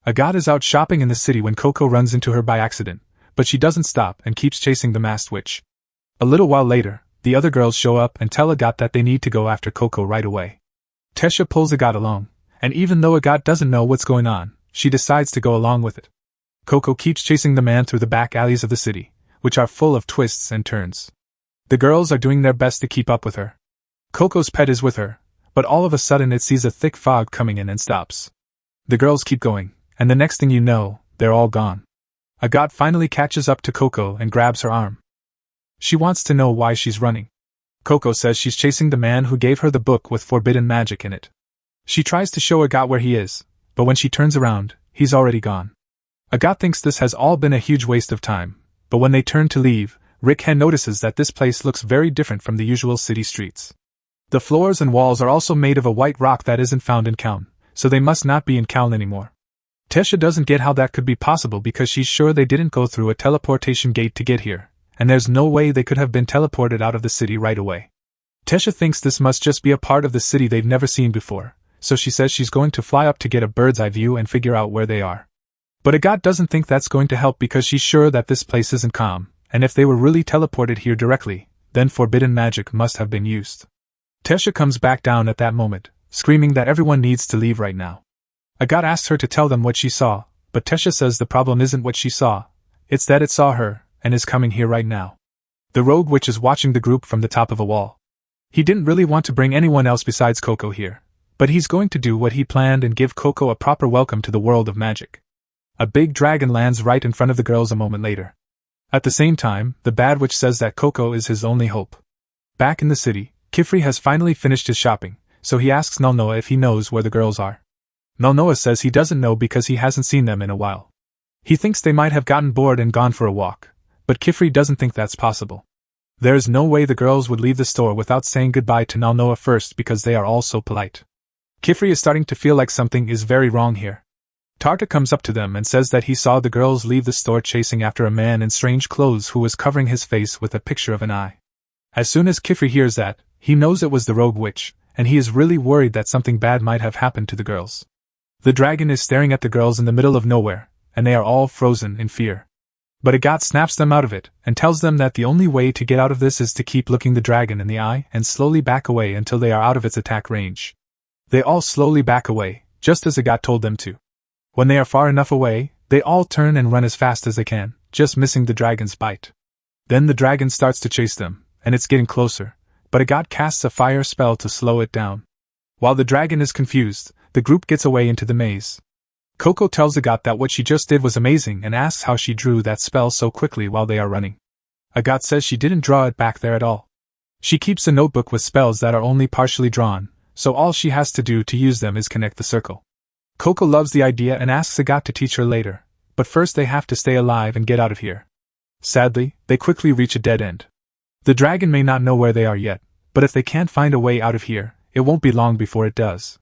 Agat is out shopping in the city when Coco runs into her by accident, but she doesn't stop and keeps chasing the masked witch. A little while later, the other girls show up and tell Agat that they need to go after Coco right away. Tesha pulls Agat along, and even though Agat doesn't know what's going on, she decides to go along with it. Coco keeps chasing the man through the back alleys of the city, which are full of twists and turns. The girls are doing their best to keep up with her. Coco's pet is with her, but all of a sudden it sees a thick fog coming in and stops. The girls keep going, and the next thing you know, they're all gone. Agat finally catches up to Coco and grabs her arm. She wants to know why she's running. Coco says she's chasing the man who gave her the book with forbidden magic in it. She tries to show Agat where he is, but when she turns around, he's already gone. Agat thinks this has all been a huge waste of time, but when they turn to leave, Rickhen notices that this place looks very different from the usual city streets. The floors and walls are also made of a white rock that isn't found in Kaln, so they must not be in Kaln anymore. Tesha doesn't get how that could be possible because she's sure they didn't go through a teleportation gate to get here, and there's no way they could have been teleported out of the city right away. Tesha thinks this must just be a part of the city they've never seen before, so she says she's going to fly up to get a bird's eye view and figure out where they are. But Agat doesn't think that's going to help because she's sure that this place isn't calm, and if they were really teleported here directly, then forbidden magic must have been used. Tesha comes back down at that moment, screaming that everyone needs to leave right now. Agat asks her to tell them what she saw, but Tesha says the problem isn't what she saw, it's that it saw her, and is coming here right now. The rogue witch is watching the group from the top of a wall. He didn't really want to bring anyone else besides Coco here, but he's going to do what he planned and give Coco a proper welcome to the world of magic. A big dragon lands right in front of the girls a moment later. At the same time, the bad witch says that Coco is his only hope. Back in the city, Kifri has finally finished his shopping, so he asks Nulnoa if he knows where the girls are. Nulnoa says he doesn't know because he hasn't seen them in a while. He thinks they might have gotten bored and gone for a walk, but Kifri doesn't think that's possible. There is no way the girls would leave the store without saying goodbye to Nulnoa first because they are all so polite. Kifri is starting to feel like something is very wrong here. Tarta comes up to them and says that he saw the girls leave the store chasing after a man in strange clothes who was covering his face with a picture of an eye. As soon as Kifri hears that, he knows it was the rogue witch, and he is really worried that something bad might have happened to the girls. The dragon is staring at the girls in the middle of nowhere, and they are all frozen in fear. But Agat snaps them out of it, and tells them that the only way to get out of this is to keep looking the dragon in the eye and slowly back away until they are out of its attack range. They all slowly back away, just as Agat told them to. When they are far enough away, they all turn and run as fast as they can, just missing the dragon's bite. Then the dragon starts to chase them, and it's getting closer, but Agat casts a fire spell to slow it down. While the dragon is confused, the group gets away into the maze. Coco tells Agat that what she just did was amazing and asks how she drew that spell so quickly while they are running. Agat says she didn't draw it back there at all. She keeps a notebook with spells that are only partially drawn, so all she has to do to use them is connect the circle. Coco loves the idea and asks Agat to teach her later, but first they have to stay alive and get out of here. Sadly, they quickly reach a dead end. The dragon may not know where they are yet, but if they can't find a way out of here, it won't be long before it does.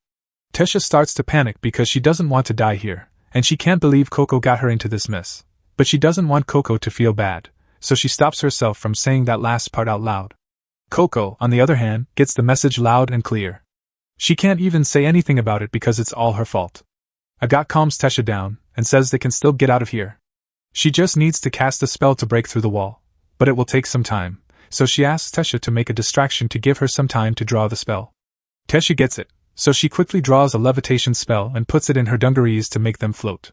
Tesha starts to panic because she doesn't want to die here, and she can't believe Coco got her into this mess, but she doesn't want Coco to feel bad, so she stops herself from saying that last part out loud. Coco, on the other hand, gets the message loud and clear. She can't even say anything about it because it's all her fault. Agat calms Tesha down and says they can still get out of here. She just needs to cast a spell to break through the wall, but it will take some time, so she asks Tesha to make a distraction to give her some time to draw the spell. Tesha gets it, so she quickly draws a levitation spell and puts it in her dungarees to make them float.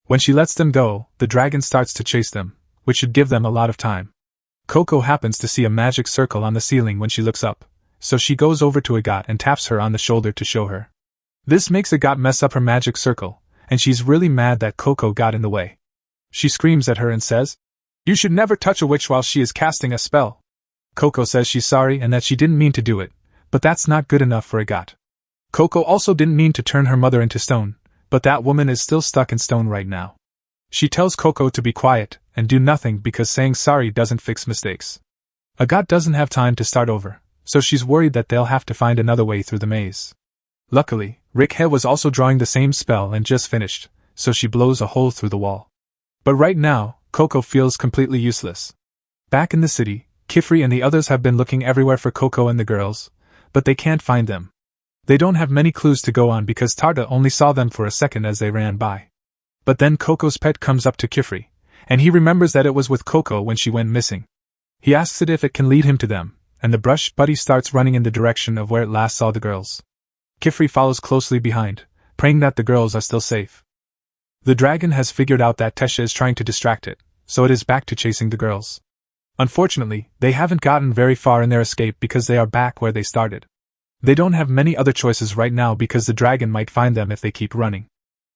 When she lets them go, the dragon starts to chase them, which should give them a lot of time. Coco happens to see a magic circle on the ceiling when she looks up, so she goes over to Agat and taps her on the shoulder to show her. This makes Agat mess up her magic circle, and she's really mad that Coco got in the way. She screams at her and says, "You should never touch a witch while she is casting a spell." Coco says she's sorry and that she didn't mean to do it, but that's not good enough for Agat. Coco also didn't mean to turn her mother into stone, but that woman is still stuck in stone right now. She tells Coco to be quiet and do nothing because saying sorry doesn't fix mistakes. Agat doesn't have time to start over, so she's worried that they'll have to find another way through the maze. Luckily, Rickhe was also drawing the same spell and just finished, so she blows a hole through the wall. But right now, Coco feels completely useless. Back in the city, Kifri and the others have been looking everywhere for Coco and the girls, but they can't find them. They don't have many clues to go on because Tarta only saw them for a second as they ran by. But then Coco's pet comes up to Kifri, and he remembers that it was with Coco when she went missing. He asks it if it can lead him to them, and the brush buddy starts running in the direction of where it last saw the girls. Kifri follows closely behind, praying that the girls are still safe. The dragon has figured out that Tesha is trying to distract it, so it is back to chasing the girls. Unfortunately, they haven't gotten very far in their escape because they are back where they started. They don't have many other choices right now because the dragon might find them if they keep running.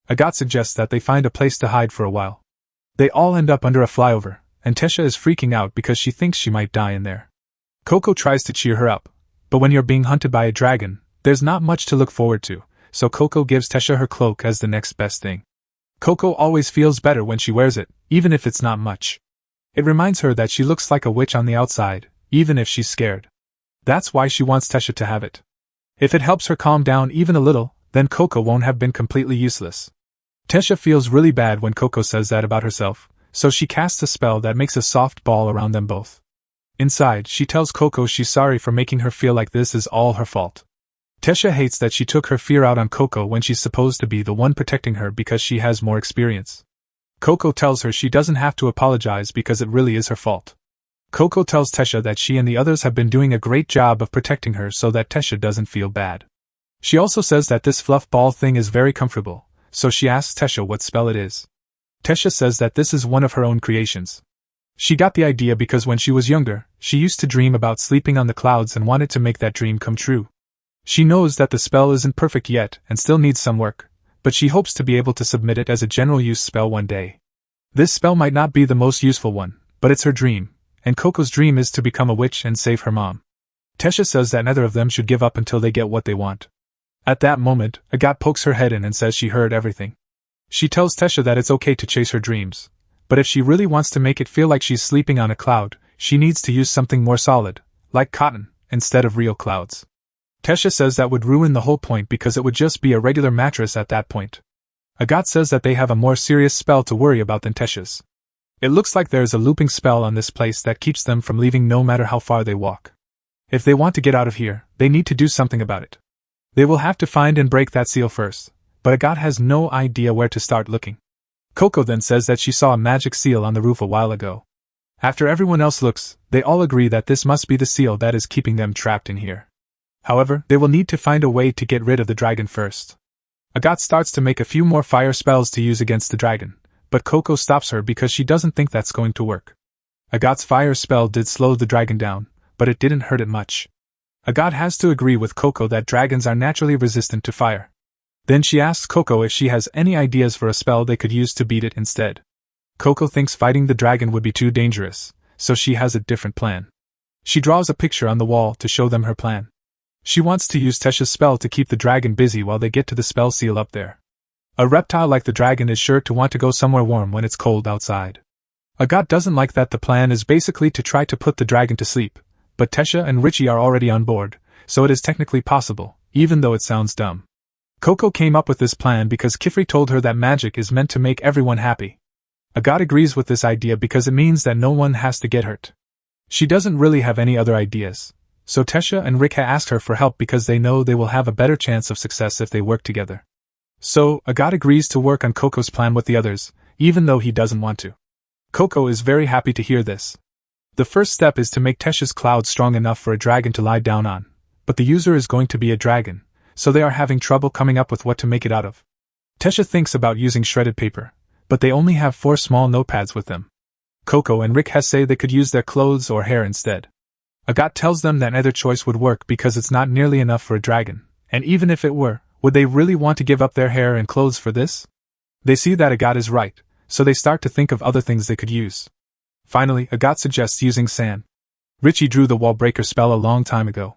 Agat suggests that they find a place to hide for a while. They all end up under a flyover, and Tesha is freaking out because she thinks she might die in there. Coco tries to cheer her up, but when you're being hunted by a dragon, there's not much to look forward to, so Coco gives Tesha her cloak as the next best thing. Coco always feels better when she wears it, even if it's not much. It reminds her that she looks like a witch on the outside, even if she's scared. That's why she wants Tesha to have it. If it helps her calm down even a little, then Coco won't have been completely useless. Tesha feels really bad when Coco says that about herself, so she casts a spell that makes a soft ball around them both. Inside, she tells Coco she's sorry for making her feel like this is all her fault. Tesha hates that she took her fear out on Coco when she's supposed to be the one protecting her because she has more experience. Coco tells her she doesn't have to apologize because it really is her fault. Coco tells Tesha that she and the others have been doing a great job of protecting her so that Tesha doesn't feel bad. She also says that this fluff ball thing is very comfortable, so she asks Tesha what spell it is. Tesha says that this is one of her own creations. She got the idea because when she was younger, she used to dream about sleeping on the clouds and wanted to make that dream come true. She knows that the spell isn't perfect yet and still needs some work, but she hopes to be able to submit it as a general use spell one day. This spell might not be the most useful one, but it's her dream, and Coco's dream is to become a witch and save her mom. Tesha says that neither of them should give up until they get what they want. At that moment, Agathe pokes her head in and says she heard everything. She tells Tesha that it's okay to chase her dreams, but if she really wants to make it feel like she's sleeping on a cloud, she needs to use something more solid, like cotton, instead of real clouds. Tesha says that would ruin the whole point because it would just be a regular mattress at that point. Agathe says that they have a more serious spell to worry about than Tesha's. It looks like there is a looping spell on this place that keeps them from leaving no matter how far they walk. If they want to get out of here, they need to do something about it. They will have to find and break that seal first, but Agathe has no idea where to start looking. Coco then says that she saw a magic seal on the roof a while ago. After everyone else looks, they all agree that this must be the seal that is keeping them trapped in here. However, they will need to find a way to get rid of the dragon first. Agathe starts to make a few more fire spells to use against the dragon, but Coco stops her because she doesn't think that's going to work. Agathe's fire spell did slow the dragon down, but it didn't hurt it much. Agathe has to agree with Coco that dragons are naturally resistant to fire. Then she asks Coco if she has any ideas for a spell they could use to beat it instead. Coco thinks fighting the dragon would be too dangerous, so she has a different plan. She draws a picture on the wall to show them her plan. She wants to use Tesha's spell to keep the dragon busy while they get to the spell seal up there. A reptile like the dragon is sure to want to go somewhere warm when it's cold outside. Agathe doesn't like that the plan is basically to try to put the dragon to sleep, but Tesha and Richie are already on board, so it is technically possible, even though it sounds dumb. Coco came up with this plan because Kifri told her that magic is meant to make everyone happy. Agathe agrees with this idea because it means that no one has to get hurt. She doesn't really have any other ideas, so Tesha and Rikha ask her for help because they know they will have a better chance of success if they work together. So, Agathe agrees to work on Coco's plan with the others, even though he doesn't want to. Coco is very happy to hear this. The first step is to make Tesha's cloud strong enough for a dragon to lie down on, but the user is going to be a dragon, so they are having trouble coming up with what to make it out of. Tesha thinks about using shredded paper, but they only have 4 small notepads with them. Coco and Rikha say they could use their clothes or hair instead. Agathe tells them that neither choice would work because it's not nearly enough for a dragon, and even if it were, would they really want to give up their hair and clothes for this? They see that Agathe is right, so they start to think of other things they could use. Finally, Agathe suggests using sand. Richie drew the wall breaker spell a long time ago.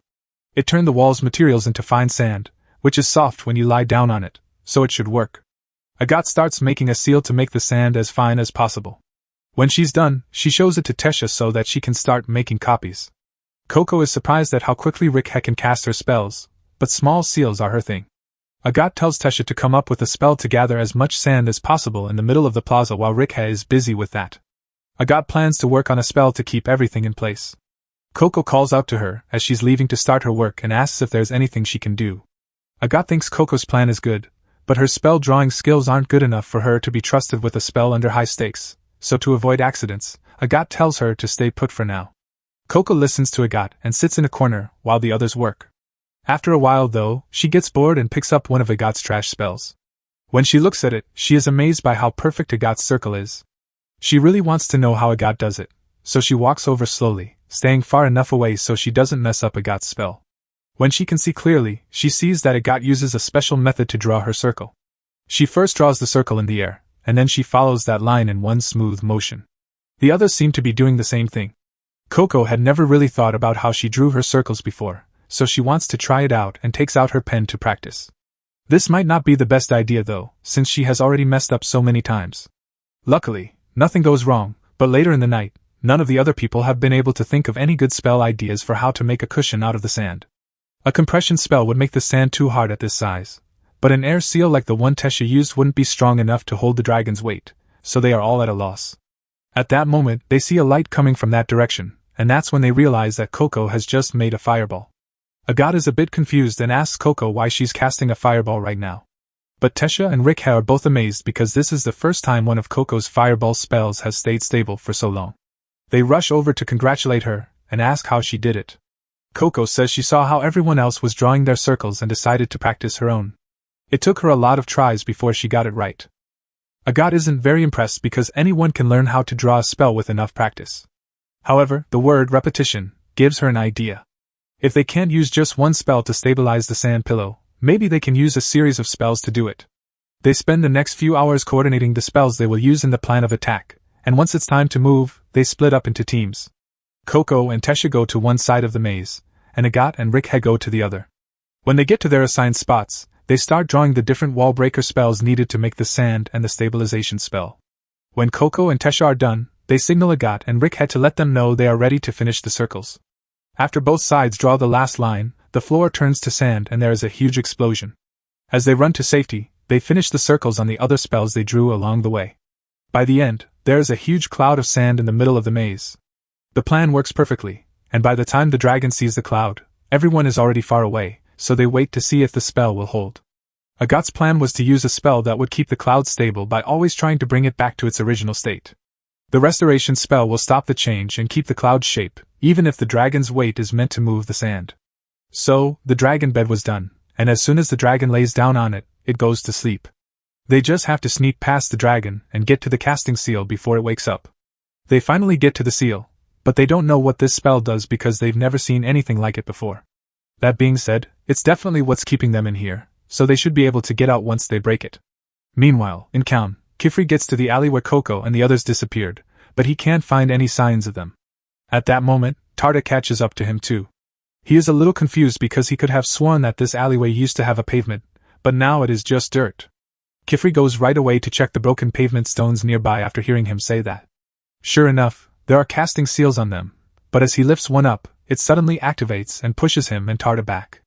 It turned the wall's materials into fine sand, which is soft when you lie down on it, so it should work. Agathe starts making a seal to make the sand as fine as possible. When she's done, she shows it to Tesha so that she can start making copies. Coco is surprised at how quickly Rikha can cast her spells, but small seals are her thing. Agathe tells Tesha to come up with a spell to gather as much sand as possible in the middle of the plaza while Rikha is busy with that. Agathe plans to work on a spell to keep everything in place. Coco calls out to her as she's leaving to start her work and asks if there's anything she can do. Agathe thinks Coco's plan is good, but her spell drawing skills aren't good enough for her to be trusted with a spell under high stakes, so to avoid accidents, Agathe tells her to stay put for now. Coco listens to Agathe and sits in a corner while the others work. After a while, though, she gets bored and picks up one of Agathe's trash spells. When she looks at it, she is amazed by how perfect Agathe's circle is. She really wants to know how Agathe does it, so she walks over slowly, staying far enough away so she doesn't mess up Agathe's spell. When she can see clearly, she sees that Agathe uses a special method to draw her circle. She first draws the circle in the air, and then she follows that line in one smooth motion. The others seem to be doing the same thing. Coco had never really thought about how she drew her circles before, so she wants to try it out and takes out her pen to practice. This might not be the best idea though, since she has already messed up so many times. Luckily, nothing goes wrong, but later in the night, none of the other people have been able to think of any good spell ideas for how to make a cushion out of the sand. A compression spell would make the sand too hard at this size, but an air seal like the one Tesha used wouldn't be strong enough to hold the dragon's weight, so they are all at a loss. At that moment, they see a light coming from that direction, and that's when they realize that Coco has just made a fireball. Agathe is a bit confused and asks Coco why she's casting a fireball right now. But Tesha and Rikha are both amazed because this is the first time one of Coco's fireball spells has stayed stable for so long. They rush over to congratulate her and ask how she did it. Coco says she saw how everyone else was drawing their circles and decided to practice her own. It took her a lot of tries before she got it right. Agathe isn't very impressed because anyone can learn how to draw a spell with enough practice. However, the word repetition gives her an idea. If they can't use just one spell to stabilize the sand pillow, maybe they can use a series of spells to do it. They spend the next few hours coordinating the spells they will use in the plan of attack, and once it's time to move, they split up into teams. Coco and Tesha go to one side of the maze, and Agathe and Rickhe go to the other. When they get to their assigned spots, they start drawing the different wall breaker spells needed to make the sand and the stabilization spell. When Coco and Tesha are done, they signal Agathe and Rickhe to let them know they are ready to finish the circles. After both sides draw the last line, the floor turns to sand and there is a huge explosion. As they run to safety, they finish the circles on the other spells they drew along the way. By the end, there is a huge cloud of sand in the middle of the maze. The plan works perfectly, and by the time the dragon sees the cloud, everyone is already far away, so they wait to see if the spell will hold. Agathe's plan was to use a spell that would keep the cloud stable by always trying to bring it back to its original state. The restoration spell will stop the change and keep the cloud's shape, even if the dragon's weight is meant to move the sand. So, the dragon bed was done, and as soon as the dragon lays down on it, it goes to sleep. They just have to sneak past the dragon and get to the casting seal before it wakes up. They finally get to the seal, but they don't know what this spell does because they've never seen anything like it before. That being said, it's definitely what's keeping them in here, so they should be able to get out once they break it. Meanwhile, in Kaun, Kifri gets to the alley where Coco and the others disappeared, but he can't find any signs of them. At that moment, Tarda catches up to him too. He is a little confused because he could have sworn that this alleyway used to have a pavement, but now it is just dirt. Kifri goes right away to check the broken pavement stones nearby after hearing him say that. Sure enough, there are casting seals on them, but as he lifts one up, it suddenly activates and pushes him and Tarda back.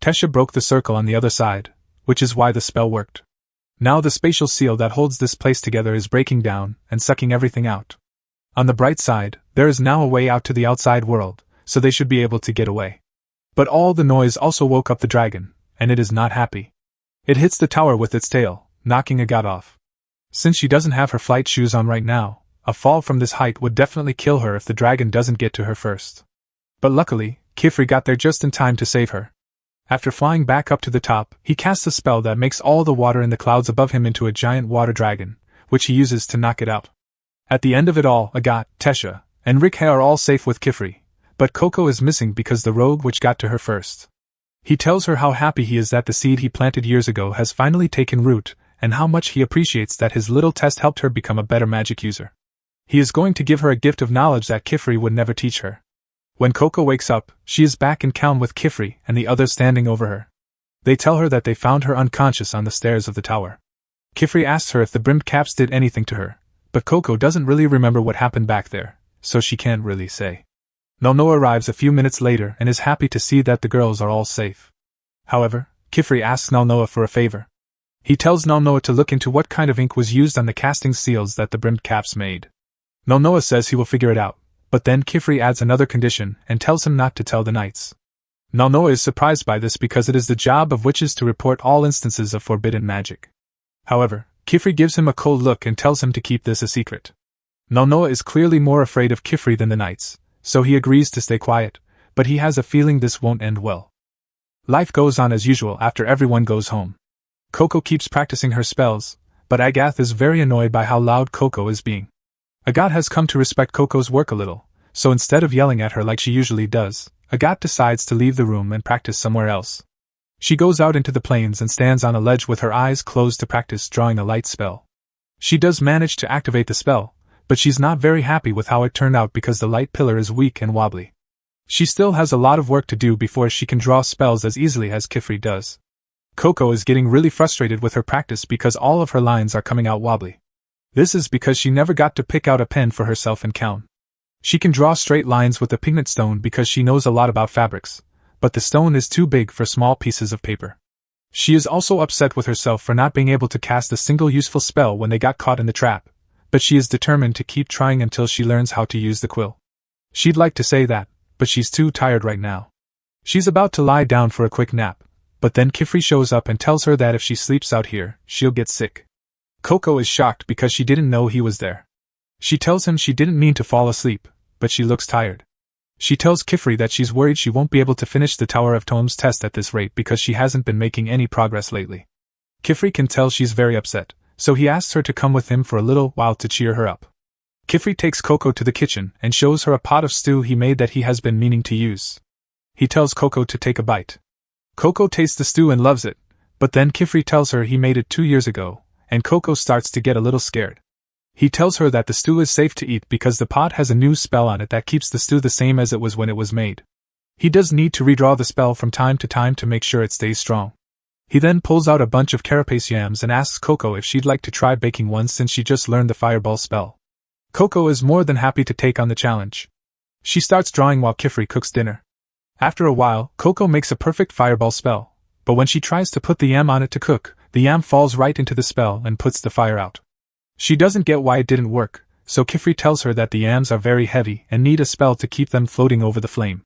Tesha broke the circle on the other side, which is why the spell worked. Now the spatial seal that holds this place together is breaking down and sucking everything out. On the bright side, there is now a way out to the outside world, so they should be able to get away. But all the noise also woke up the dragon, and it is not happy. It hits the tower with its tail, knocking Agathe off. Since she doesn't have her flight shoes on right now, a fall from this height would definitely kill her if the dragon doesn't get to her first. But luckily, Kifri got there just in time to save her. After flying back up to the top, he casts a spell that makes all the water in the clouds above him into a giant water dragon, which he uses to knock it out. At the end of it all, Agathe, Tesha, and Rickhe are all safe with Kifri, but Coco is missing because the rogue witch got to her first. He tells her how happy he is that the seed he planted years ago has finally taken root, and how much he appreciates that his little test helped her become a better magic user. He is going to give her a gift of knowledge that Kifri would never teach her. When Coco wakes up, she is back in Kaun with Kifri and the others standing over her. They tell her that they found her unconscious on the stairs of the tower. Kifri asks her if the brimmed caps did anything to her, but Coco doesn't really remember what happened back there, so she can't really say. Nono arrives a few minutes later and is happy to see that the girls are all safe. However, Kifri asks Nalnoa for a favor. He tells Nalnoa to look into what kind of ink was used on the casting seals that the brimmed caps made. Nalnoa says he will figure it out, but then Kifri adds another condition and tells him not to tell the knights. Nalnoa is surprised by this because it is the job of witches to report all instances of forbidden magic. However, Kifri gives him a cold look and tells him to keep this a secret. Nalnoa is clearly more afraid of Kifri than the knights, so he agrees to stay quiet, but he has a feeling this won't end well. Life goes on as usual after everyone goes home. Coco keeps practicing her spells, but Agathe is very annoyed by how loud Coco is being. Agathe has come to respect Coco's work a little, so instead of yelling at her like she usually does, Agathe decides to leave the room and practice somewhere else. She goes out into the plains and stands on a ledge with her eyes closed to practice drawing a light spell. She does manage to activate the spell, but she's not very happy with how it turned out because the light pillar is weak and wobbly. She still has a lot of work to do before she can draw spells as easily as Kifri does. Coco is getting really frustrated with her practice because all of her lines are coming out wobbly. This is because she never got to pick out a pen for herself in Kaun. She can draw straight lines with the pigment stone because she knows a lot about fabrics, but the stone is too big for small pieces of paper. She is also upset with herself for not being able to cast a single useful spell when they got caught in the trap, but she is determined to keep trying until she learns how to use the quill. She'd like to say that, but she's too tired right now. She's about to lie down for a quick nap, but then Kifri shows up and tells her that if she sleeps out here, she'll get sick. Coco is shocked because she didn't know he was there. She tells him she didn't mean to fall asleep, but she looks tired. She tells Kifri that she's worried she won't be able to finish the Tower of Tomes test at this rate because she hasn't been making any progress lately. Kifri can tell she's very upset, so he asks her to come with him for a little while to cheer her up. Kifri takes Coco to the kitchen and shows her a pot of stew he made that he has been meaning to use. He tells Coco to take a bite. Coco tastes the stew and loves it, But then Kifri tells her he made it 2 years ago, and Coco starts to get a little scared. He tells her that the stew is safe to eat because the pot has a new spell on it that keeps the stew the same as it was when it was made. He does need to redraw the spell from time to time to make sure it stays strong. He then pulls out a bunch of carapace yams and asks Coco if she'd like to try baking one since she just learned the fireball spell. Coco is more than happy to take on the challenge. She starts drawing while Kifri cooks dinner. After a while, Coco makes a perfect fireball spell, but when she tries to put the yam on it to cook, the yam falls right into the spell and puts the fire out. She doesn't get why it didn't work, so Kifri tells her that the yams are very heavy and need a spell to keep them floating over the flame.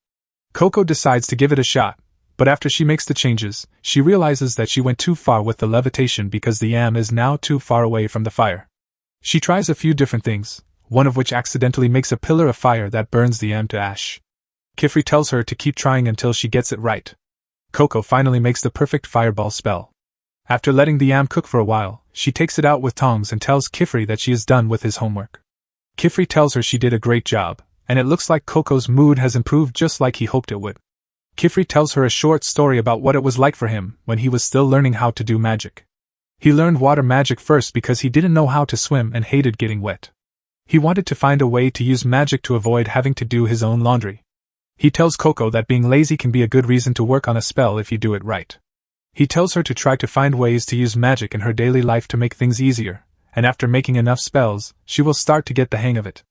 Coco decides to give it a shot, but after she makes the changes, she realizes that she went too far with the levitation because the yam is now too far away from the fire. She tries a few different things, one of which accidentally makes a pillar of fire that burns the yam to ash. Kifri tells her to keep trying until she gets it right. Coco finally makes the perfect fireball spell. After letting the yam cook for a while, she takes it out with tongs and tells Kifri that she is done with his homework. Kifri tells her she did a great job, and it looks like Coco's mood has improved just like he hoped it would. Kifri tells her a short story about what it was like for him when he was still learning how to do magic. He learned water magic first because he didn't know how to swim and hated getting wet. He wanted to find a way to use magic to avoid having to do his own laundry. He tells Coco that being lazy can be a good reason to work on a spell if you do it right. He tells her to try to find ways to use magic in her daily life to make things easier, and after making enough spells, she will start to get the hang of it.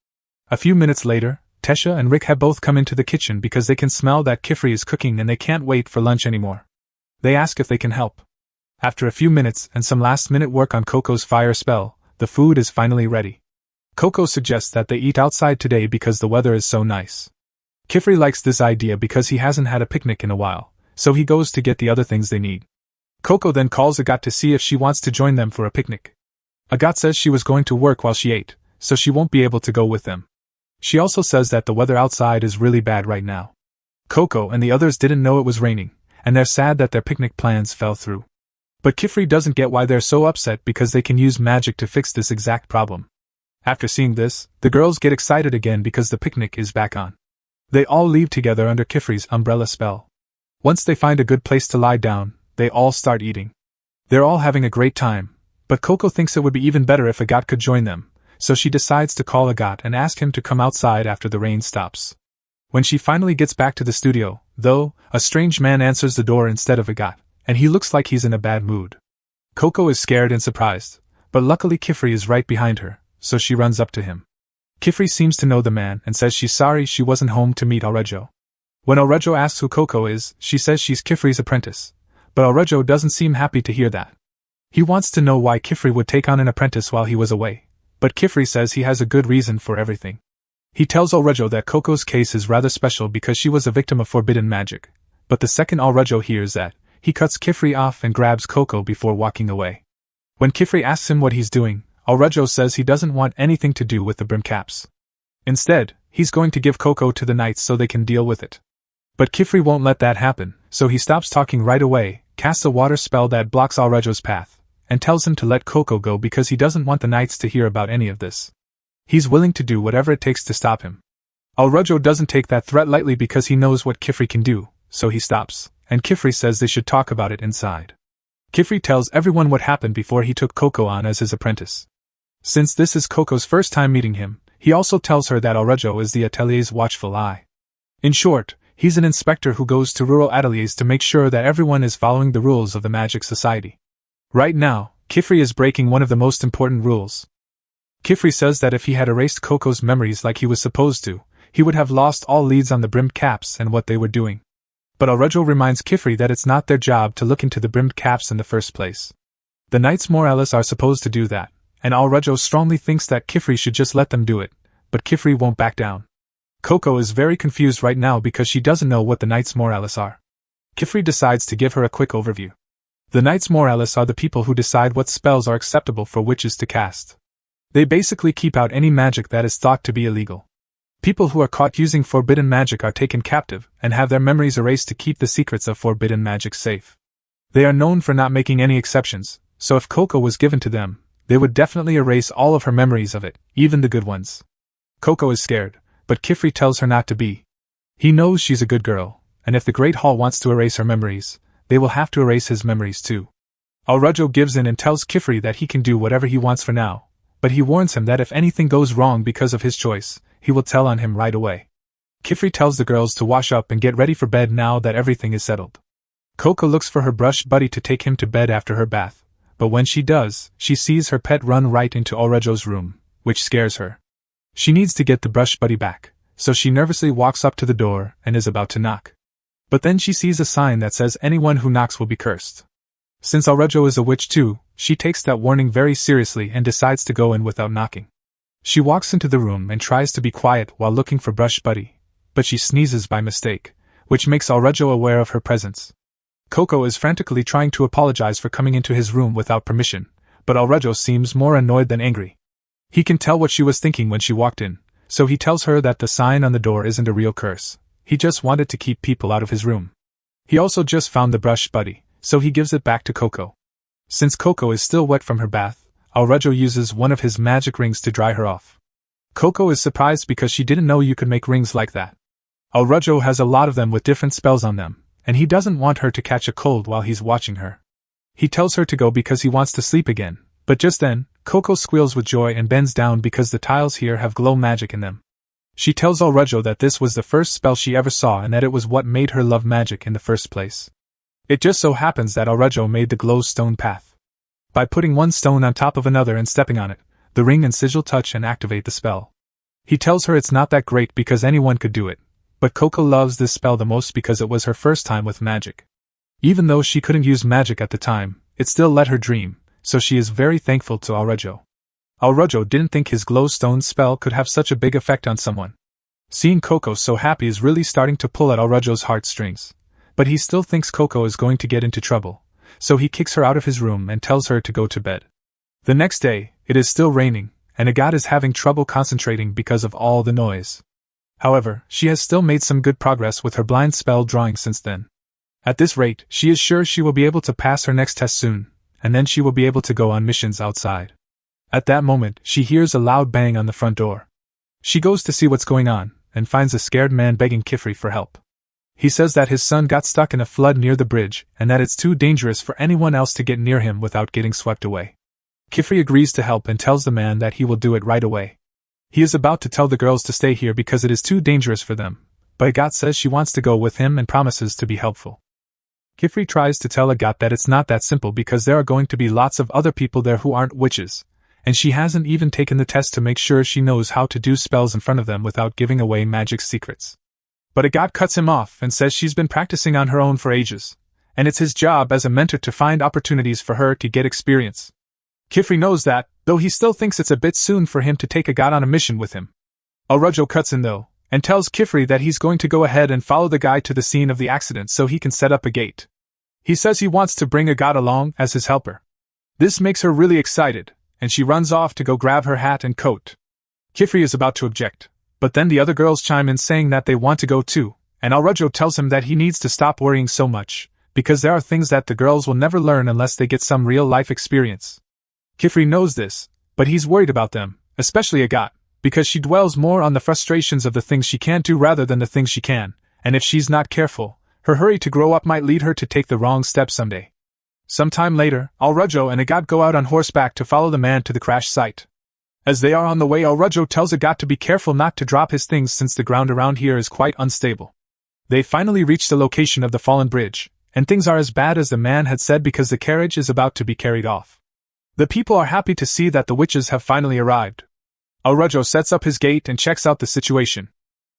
A few minutes later, Tesha and Rick have both come into the kitchen because they can smell that Kifri is cooking and they can't wait for lunch anymore. They ask if they can help. After a few minutes and some last-minute work on Coco's fire spell, the food is finally ready. Coco suggests that they eat outside today because the weather is so nice. Kifri likes this idea because he hasn't had a picnic in a while, so he goes to get the other things they need. Coco then calls Agathe to see if she wants to join them for a picnic. Agathe says she was going to work while she ate, so she won't be able to go with them. She also says that the weather outside is really bad right now. Coco and the others didn't know it was raining, and they're sad that their picnic plans fell through. But Kifri doesn't get why they're so upset because they can use magic to fix this exact problem. After seeing this, the girls get excited again because the picnic is back on. They all leave together under Kifri's umbrella spell. Once they find a good place to lie down, they all start eating. They're all having a great time, but Coco thinks it would be even better if Agathe could join them, so she decides to call Agathe and ask him to come outside after the rain stops. When she finally gets back to the studio, though, a strange man answers the door instead of Agathe, and he looks like he's in a bad mood. Coco is scared and surprised, but luckily Kifri is right behind her, so she runs up to him. Kifri seems to know the man and says she's sorry she wasn't home to meet Aurejo. When Aurejo asks who Coco is, she says she's Kifri's apprentice, but Aurejo doesn't seem happy to hear that. He wants to know why Kifri would take on an apprentice while he was away, but Kifri says he has a good reason for everything. He tells Aurejo that Coco's case is rather special because she was a victim of forbidden magic, but the second Aurejo hears that, he cuts Kifri off and grabs Coco before walking away. When Kifri asks him what he's doing, Aurejo says he doesn't want anything to do with the brim caps. Instead, he's going to give Coco to the knights so they can deal with it. But Kifri won't let that happen, so he stops talking right away, casts a water spell that blocks Aurejo's path, and tells him to let Coco go because he doesn't want the knights to hear about any of this. He's willing to do whatever it takes to stop him. Aurejo doesn't take that threat lightly because he knows what Kifri can do, so he stops, and Kifri says they should talk about it inside. Kifri tells everyone what happened before he took Coco on as his apprentice. Since this is Coco's first time meeting him, he also tells her that Aurejo is the Atelier's watchful eye. In short, he's an inspector who goes to rural ateliers to make sure that everyone is following the rules of the Magic Society. Right now, Kifri is breaking one of the most important rules. Kifri says that if he had erased Coco's memories like he was supposed to, he would have lost all leads on the brimmed caps and what they were doing. But Aurejo reminds Kifri that it's not their job to look into the brimmed caps in the first place. The Knights Moralis are supposed to do that, and Aurejo strongly thinks that Kifri should just let them do it, but Kifri won't back down. Coco is very confused right now because she doesn't know what the Knights Moralis are. Kifri decides to give her a quick overview. The Knights Moralis are the people who decide what spells are acceptable for witches to cast. They basically keep out any magic that is thought to be illegal. People who are caught using forbidden magic are taken captive and have their memories erased to keep the secrets of forbidden magic safe. They are known for not making any exceptions, so if Coco was given to them, they would definitely erase all of her memories of it, even the good ones. Coco is scared, but Kifri tells her not to be. He knows she's a good girl, and if the Great Hall wants to erase her memories, they will have to erase his memories too. Alrejo gives in and tells Kifri that he can do whatever he wants for now, but he warns him that if anything goes wrong because of his choice, he will tell on him right away. Kifri tells the girls to wash up and get ready for bed now that everything is settled. Coco looks for her brush buddy to take him to bed after her bath, but when she does, she sees her pet run right into Alrejo's room, which scares her. She needs to get the brush buddy back, so she nervously walks up to the door and is about to knock. But then she sees a sign that says anyone who knocks will be cursed. Since Alrejo is a witch too, she takes that warning very seriously and decides to go in without knocking. She walks into the room and tries to be quiet while looking for brush buddy, but she sneezes by mistake, which makes Alrejo aware of her presence. Coco is frantically trying to apologize for coming into his room without permission, but Alrejo seems more annoyed than angry. He can tell what she was thinking when she walked in, so he tells her that the sign on the door isn't a real curse. He just wanted to keep people out of his room. He also just found the brush buddy, so he gives it back to Coco. Since Coco is still wet from her bath, Alrejo uses one of his magic rings to dry her off. Coco is surprised because she didn't know you could make rings like that. Alrejo has a lot of them with different spells on them, and he doesn't want her to catch a cold while he's watching her. He tells her to go because he wants to sleep again, but just then, Coco squeals with joy and bends down because the tiles here have glow magic in them. She tells Alrejo that this was the first spell she ever saw and that it was what made her love magic in the first place. It just so happens that Alrejo made the glow stone path. By putting one stone on top of another and stepping on it, the ring and sigil touch and activate the spell. He tells her it's not that great because anyone could do it, but Coco loves this spell the most because it was her first time with magic. Even though she couldn't use magic at the time, it still let her dream, so she is very thankful to Alrejo. Alrejo didn't think his glowstone spell could have such a big effect on someone. Seeing Coco so happy is really starting to pull at Alrejo's heartstrings, but he still thinks Coco is going to get into trouble, so he kicks her out of his room and tells her to go to bed. The next day, it is still raining, and Agathe is having trouble concentrating because of all the noise. However, she has still made some good progress with her blind spell drawing since then. At this rate, she is sure she will be able to pass her next test soon, and then she will be able to go on missions outside. At that moment, she hears a loud bang on the front door. She goes to see what's going on, and finds a scared man begging Kifri for help. He says that his son got stuck in a flood near the bridge, and that it's too dangerous for anyone else to get near him without getting swept away. Kifri agrees to help and tells the man that he will do it right away. He is about to tell the girls to stay here because it is too dangerous for them, but Agathe says she wants to go with him and promises to be helpful. Kifri tries to tell Agathe that it's not that simple because there are going to be lots of other people there who aren't witches, and she hasn't even taken the test to make sure she knows how to do spells in front of them without giving away magic secrets. But Agathe cuts him off and says she's been practicing on her own for ages, and it's his job as a mentor to find opportunities for her to get experience. Kifri knows that, though he still thinks it's a bit soon for him to take Agathe on a mission with him. Alrejo cuts in though, and tells Kifri that he's going to go ahead and follow the guy to the scene of the accident so he can set up a gate. He says he wants to bring Agathe along as his helper. This makes her really excited, and she runs off to go grab her hat and coat. Kifri is about to object, but then the other girls chime in saying that they want to go too, and Alrejo tells him that he needs to stop worrying so much, because there are things that the girls will never learn unless they get some real-life experience. Kifri knows this, but he's worried about them, especially Agathe, because she dwells more on the frustrations of the things she can't do rather than the things she can, and if she's not careful, her hurry to grow up might lead her to take the wrong step someday. Sometime later, Alrejo and Agathe go out on horseback to follow the man to the crash site. As they are on the way, Alrejo tells Agathe to be careful not to drop his things since the ground around here is quite unstable. They finally reach the location of the fallen bridge, and things are as bad as the man had said because the carriage is about to be carried off. The people are happy to see that the witches have finally arrived. Alrejo sets up his gate and checks out the situation.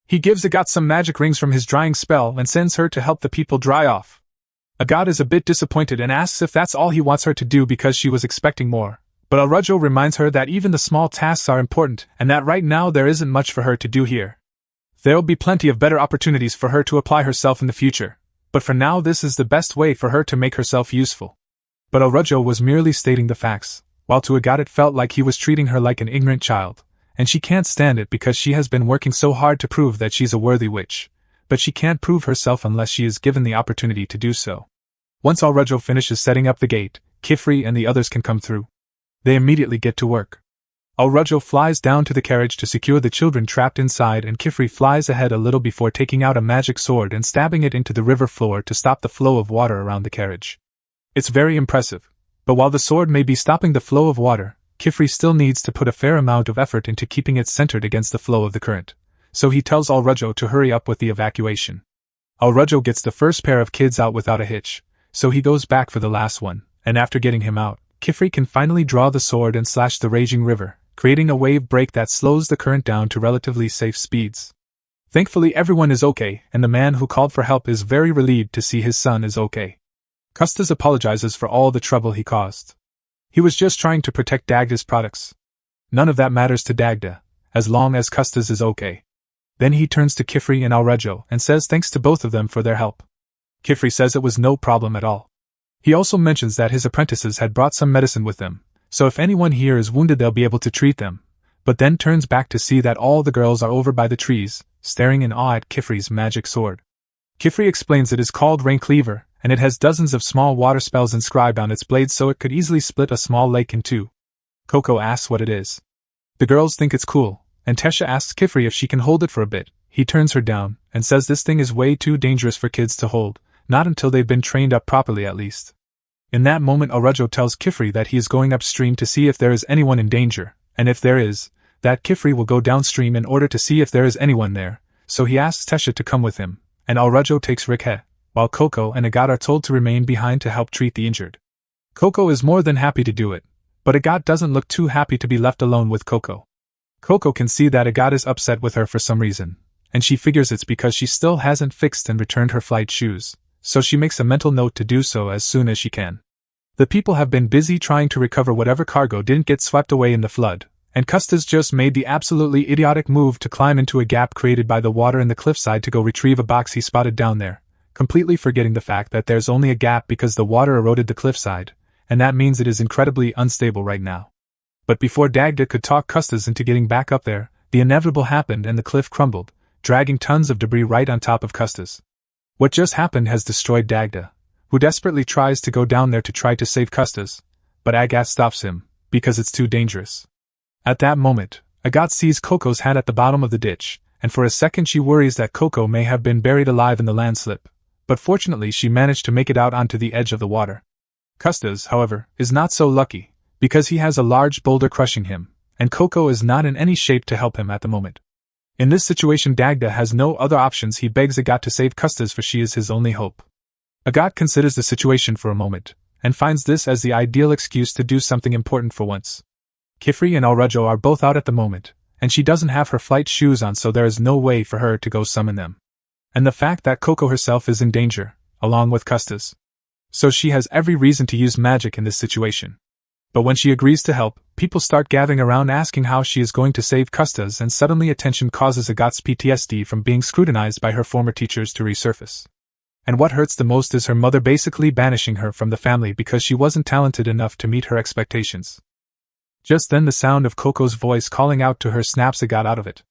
He gives Agathe some magic rings from his drying spell and sends her to help the people dry off. Agathe is a bit disappointed and asks if that's all he wants her to do because she was expecting more, but Alrejo reminds her that even the small tasks are important and that right now there isn't much for her to do here. There'll be plenty of better opportunities for her to apply herself in the future, but for now this is the best way for her to make herself useful. But Alrejo was merely stating the facts, while to Agathe it felt like he was treating her like an ignorant child, and she can't stand it because she has been working so hard to prove that she's a worthy witch, but she can't prove herself unless she is given the opportunity to do so. Once Alrejo finishes setting up the gate, Kifri and the others can come through. They immediately get to work. Alrejo flies down to the carriage to secure the children trapped inside, and Kifri flies ahead a little before taking out a magic sword and stabbing it into the river floor to stop the flow of water around the carriage. It's very impressive, But while the sword may be stopping the flow of water, Kifri still needs to put a fair amount of effort into keeping it centered against the flow of the current. So he tells Alrujo to hurry up with the evacuation. Alrujo gets the first pair of kids out without a hitch, so he goes back for the last one, and after getting him out, Kifri can finally draw the sword and slash the raging river, creating a wave break that slows the current down to relatively safe speeds. Thankfully everyone is okay, and the man who called for help is very relieved to see his son is okay. Custis apologizes for all the trouble he caused. He was just trying to protect Dagda's products. None of that matters to Dagda, as long as Custis is okay. Then he turns to Kifri and Alrujo and says thanks to both of them for their help. Kifri says it was no problem at all. He also mentions that his apprentices had brought some medicine with them, so if anyone here is wounded they'll be able to treat them, but then turns back to see that all the girls are over by the trees, staring in awe at Kifri's magic sword. Kifri explains it is called Rain Cleaver, and it has dozens of small water spells inscribed on its blade so it could easily split a small lake in two. Coco asks what it is. The girls think it's cool, and Tesha asks Kifri if she can hold it for a bit. He turns her down, and says this thing is way too dangerous for kids to hold, not until they've been trained up properly at least. In that moment Alrujo tells Kifri that he is going upstream to see if there is anyone in danger, and if there is, that Kifri will go downstream in order to see if there is anyone there, so he asks Tesha to come with him, and Alrujo takes Rikhe, while Coco and Agat are told to remain behind to help treat the injured. Coco is more than happy to do it, but Agat doesn't look too happy to be left alone with Coco. Coco can see that Agat is upset with her for some reason, and she figures it's because she still hasn't fixed and returned her flight shoes, so she makes a mental note to do so as soon as she can. The people have been busy trying to recover whatever cargo didn't get swept away in the flood, and Custis just made the absolutely idiotic move to climb into a gap created by the water in the cliffside to go retrieve a box he spotted down there, completely forgetting the fact that there's only a gap because the water eroded the cliffside, and that means it is incredibly unstable right now. But before Dagda could talk Custis into getting back up there, the inevitable happened and the cliff crumbled, dragging tons of debris right on top of Custis. What just happened has destroyed Dagda, who desperately tries to go down there to try to save Custis, but Agat stops him, because it's too dangerous. At that moment, Agat sees Coco's hat at the bottom of the ditch, and for a second she worries that Coco may have been buried alive in the landslip, but fortunately she managed to make it out onto the edge of the water. Custis, however, is not so lucky, because he has a large boulder crushing him, and Coco is not in any shape to help him at the moment. In this situation Dagda has no other options. He begs Agat to save Custis for she is his only hope. Agat considers the situation for a moment, and finds this as the ideal excuse to do something important for once. Kifri and Alrujo are both out at the moment, and she doesn't have her flight shoes on, so there is no way for her to go summon them. And the fact that Coco herself is in danger, along with Custis. So she has every reason to use magic in this situation. But when she agrees to help, people start gathering around asking how she is going to save Custis, and suddenly attention causes Agat's PTSD from being scrutinized by her former teachers to resurface. And what hurts the most is her mother basically banishing her from the family because she wasn't talented enough to meet her expectations. Just then the sound of Coco's voice calling out to her snaps Agat out of it.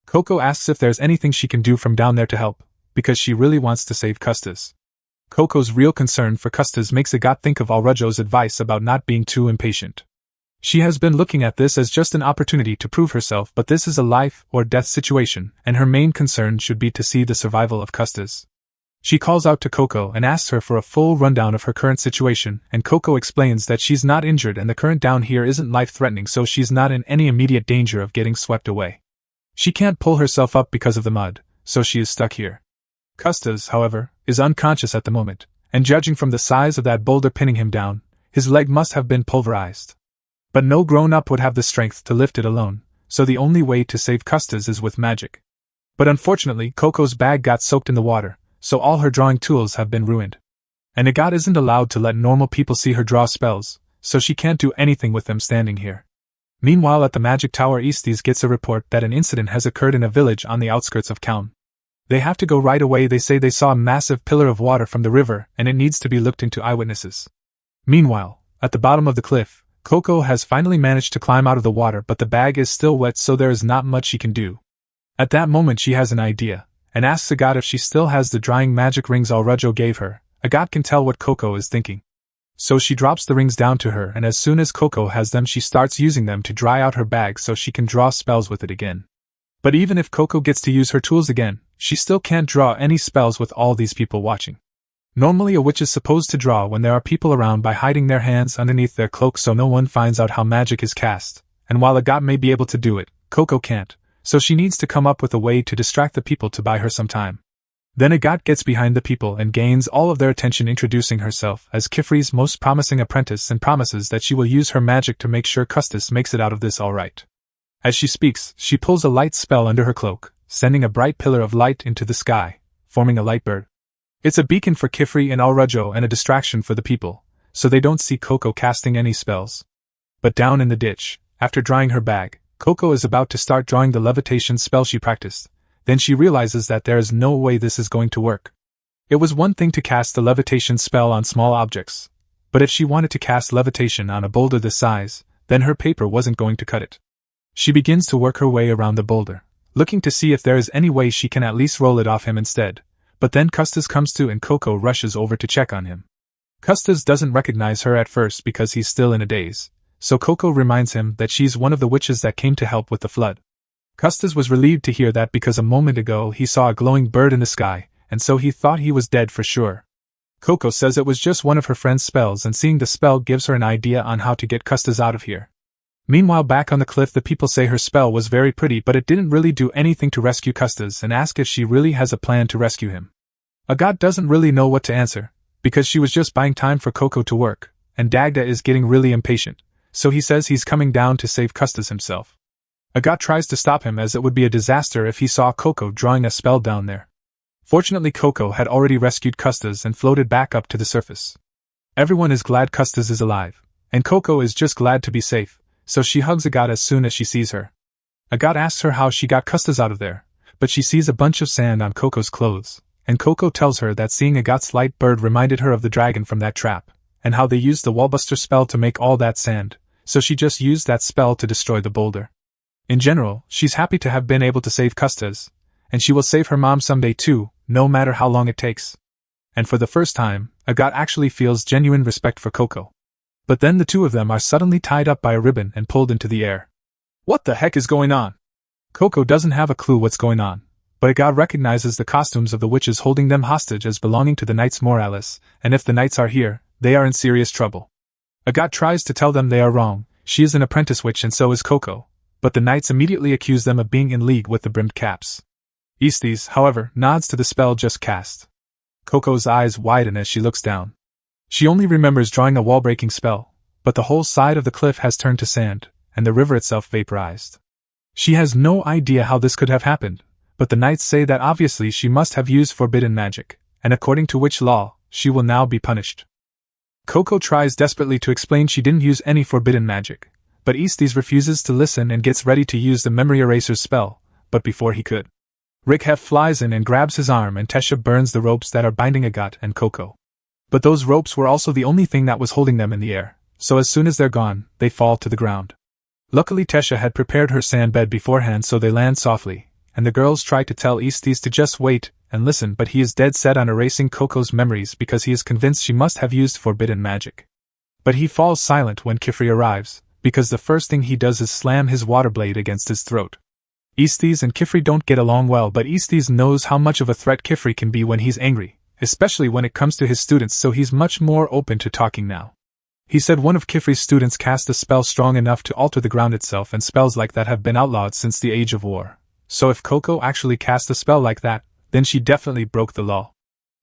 Coco asks if there's anything she can do from down there to help, because she really wants to save Custis. Coco's real concern for Custis makes Agat think of Alrujo's advice about not being too impatient. She has been looking at this as just an opportunity to prove herself, but this is a life or death situation, and her main concern should be to see the survival of Custis. She calls out to Coco and asks her for a full rundown of her current situation, and Coco explains that she's not injured and the current down here isn't life-threatening, so she's not in any immediate danger of getting swept away. She can't pull herself up because of the mud, so she is stuck here. Custis, however, is unconscious at the moment, and judging from the size of that boulder pinning him down, his leg must have been pulverized. But no grown-up would have the strength to lift it alone, so the only way to save Custis is with magic. But unfortunately, Coco's bag got soaked in the water, so all her drawing tools have been ruined. And Agat isn't allowed to let normal people see her draw spells, so she can't do anything with them standing here. Meanwhile at the Magic Tower Easties gets a report that an incident has occurred in a village on the outskirts of Kaun. They have to go right away. They say they saw a massive pillar of water from the river and it needs to be looked into eyewitnesses. Meanwhile, at the bottom of the cliff, Coco has finally managed to climb out of the water, but the bag is still wet, so there is not much she can do. At that moment she has an idea, and asks Agat if she still has the drying magic rings Alrujo gave her. Agat can tell what Coco is thinking. So she drops the rings down to her, and as soon as Coco has them she starts using them to dry out her bag so she can draw spells with it again. But even if Coco gets to use her tools again, she still can't draw any spells with all these people watching. Normally a witch is supposed to draw when there are people around by hiding their hands underneath their cloak so no one finds out how magic is cast, and while Agathe may be able to do it, Coco can't, so she needs to come up with a way to distract the people to buy her some time. Then Agathe gets behind the people and gains all of their attention, introducing herself as Kifri's most promising apprentice and promises that she will use her magic to make sure Custis makes it out of this alright. As she speaks, she pulls a light spell under her cloak, sending a bright pillar of light into the sky, forming a light bird. It's a beacon for Kifri and Alrajo and a distraction for the people, so they don't see Coco casting any spells. But down in the ditch, after drying her bag, Coco is about to start drawing the levitation spell she practiced. Then she realizes that there is no way this is going to work. It was one thing to cast the levitation spell on small objects, but if she wanted to cast levitation on a boulder this size, then her paper wasn't going to cut it. She begins to work her way around the boulder, looking to see if there is any way she can at least roll it off him instead. But then Custis comes to and Coco rushes over to check on him. Custis doesn't recognize her at first because he's still in a daze, so Coco reminds him that she's one of the witches that came to help with the flood. Custis was relieved to hear that because a moment ago he saw a glowing bird in the sky, and so he thought he was dead for sure. Coco says it was just one of her friend's spells, and seeing the spell gives her an idea on how to get Custis out of here. Meanwhile, back on the cliff, the people say her spell was very pretty, but it didn't really do anything to rescue Custis, and ask if she really has a plan to rescue him. Agathe doesn't really know what to answer, because she was just buying time for Coco to work, and Dagda is getting really impatient, so he says he's coming down to save Custis himself. Agathe tries to stop him as it would be a disaster if he saw Coco drawing a spell down there. Fortunately, Coco had already rescued Custis and floated back up to the surface. Everyone is glad Custis is alive, and Coco is just glad to be safe, so she hugs Agathe as soon as she sees her. Agathe asks her how she got Custis out of there, but she sees a bunch of sand on Coco's clothes, and Coco tells her that seeing Agathe's light bird reminded her of the dragon from that trap, and how they used the Wallbuster spell to make all that sand, so she just used that spell to destroy the boulder. In general, she's happy to have been able to save Custis, and she will save her mom someday too, no matter how long it takes. And for the first time, Agathe actually feels genuine respect for Coco. But then the two of them are suddenly tied up by a ribbon and pulled into the air. What the heck is going on? Coco doesn't have a clue what's going on, but Agathe recognizes the costumes of the witches holding them hostage as belonging to the Knights Morales, and if the Knights are here, they are in serious trouble. Agathe tries to tell them they are wrong, she is an apprentice witch and so is Coco, but the Knights immediately accuse them of being in league with the brimmed caps. Aestes, however, nods to the spell just cast. Coco's eyes widen as she looks down. She only remembers drawing a wall-breaking spell, but the whole side of the cliff has turned to sand, and the river itself vaporized. She has no idea how this could have happened, but the Knights say that obviously she must have used forbidden magic, and according to witch law, she will now be punished. Coco tries desperately to explain she didn't use any forbidden magic, but Aestes refuses to listen and gets ready to use the memory eraser's spell, but before he could, Rikhef flies in and grabs his arm and Tesha burns the ropes that are binding Agathe and Coco. But those ropes were also the only thing that was holding them in the air, so as soon as they're gone, they fall to the ground. Luckily Tesha had prepared her sand bed beforehand so they land softly, and the girls try to tell Aestes to just wait and listen, but he is dead set on erasing Coco's memories because he is convinced she must have used forbidden magic. But he falls silent when Kifri arrives, because the first thing he does is slam his water blade against his throat. Aestes and Kifri don't get along well, but Aestes knows how much of a threat Kifri can be when he's angry, especially when it comes to his students, so he's much more open to talking now. He said one of Kifri's students cast a spell strong enough to alter the ground itself, and spells like that have been outlawed since the Age of War. So if Coco actually cast a spell like that, then she definitely broke the law.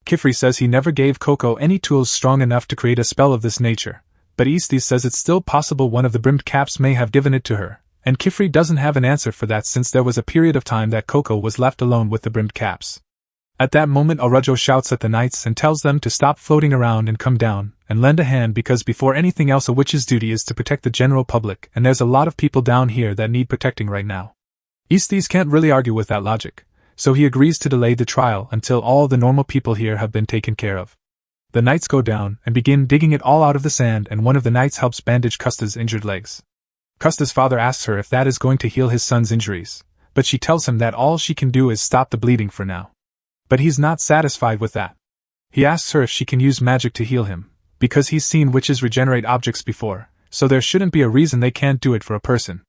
Kifri says he never gave Coco any tools strong enough to create a spell of this nature, but Aestes says it's still possible one of the brimmed caps may have given it to her, and Kifri doesn't have an answer for that since there was a period of time that Coco was left alone with the brimmed caps. At that moment Alrajo shouts at the Knights and tells them to stop floating around and come down and lend a hand, because before anything else a witch's duty is to protect the general public, and there's a lot of people down here that need protecting right now. Aestes can't really argue with that logic, so he agrees to delay the trial until all the normal people here have been taken care of. The Knights go down and begin digging it all out of the sand, and one of the Knights helps bandage Custis' injured legs. Custis' father asks her if that is going to heal his son's injuries, but she tells him that all she can do is stop the bleeding for now. But he's not satisfied with that. He asks her if she can use magic to heal him, because he's seen witches regenerate objects before, so there shouldn't be a reason they can't do it for a person.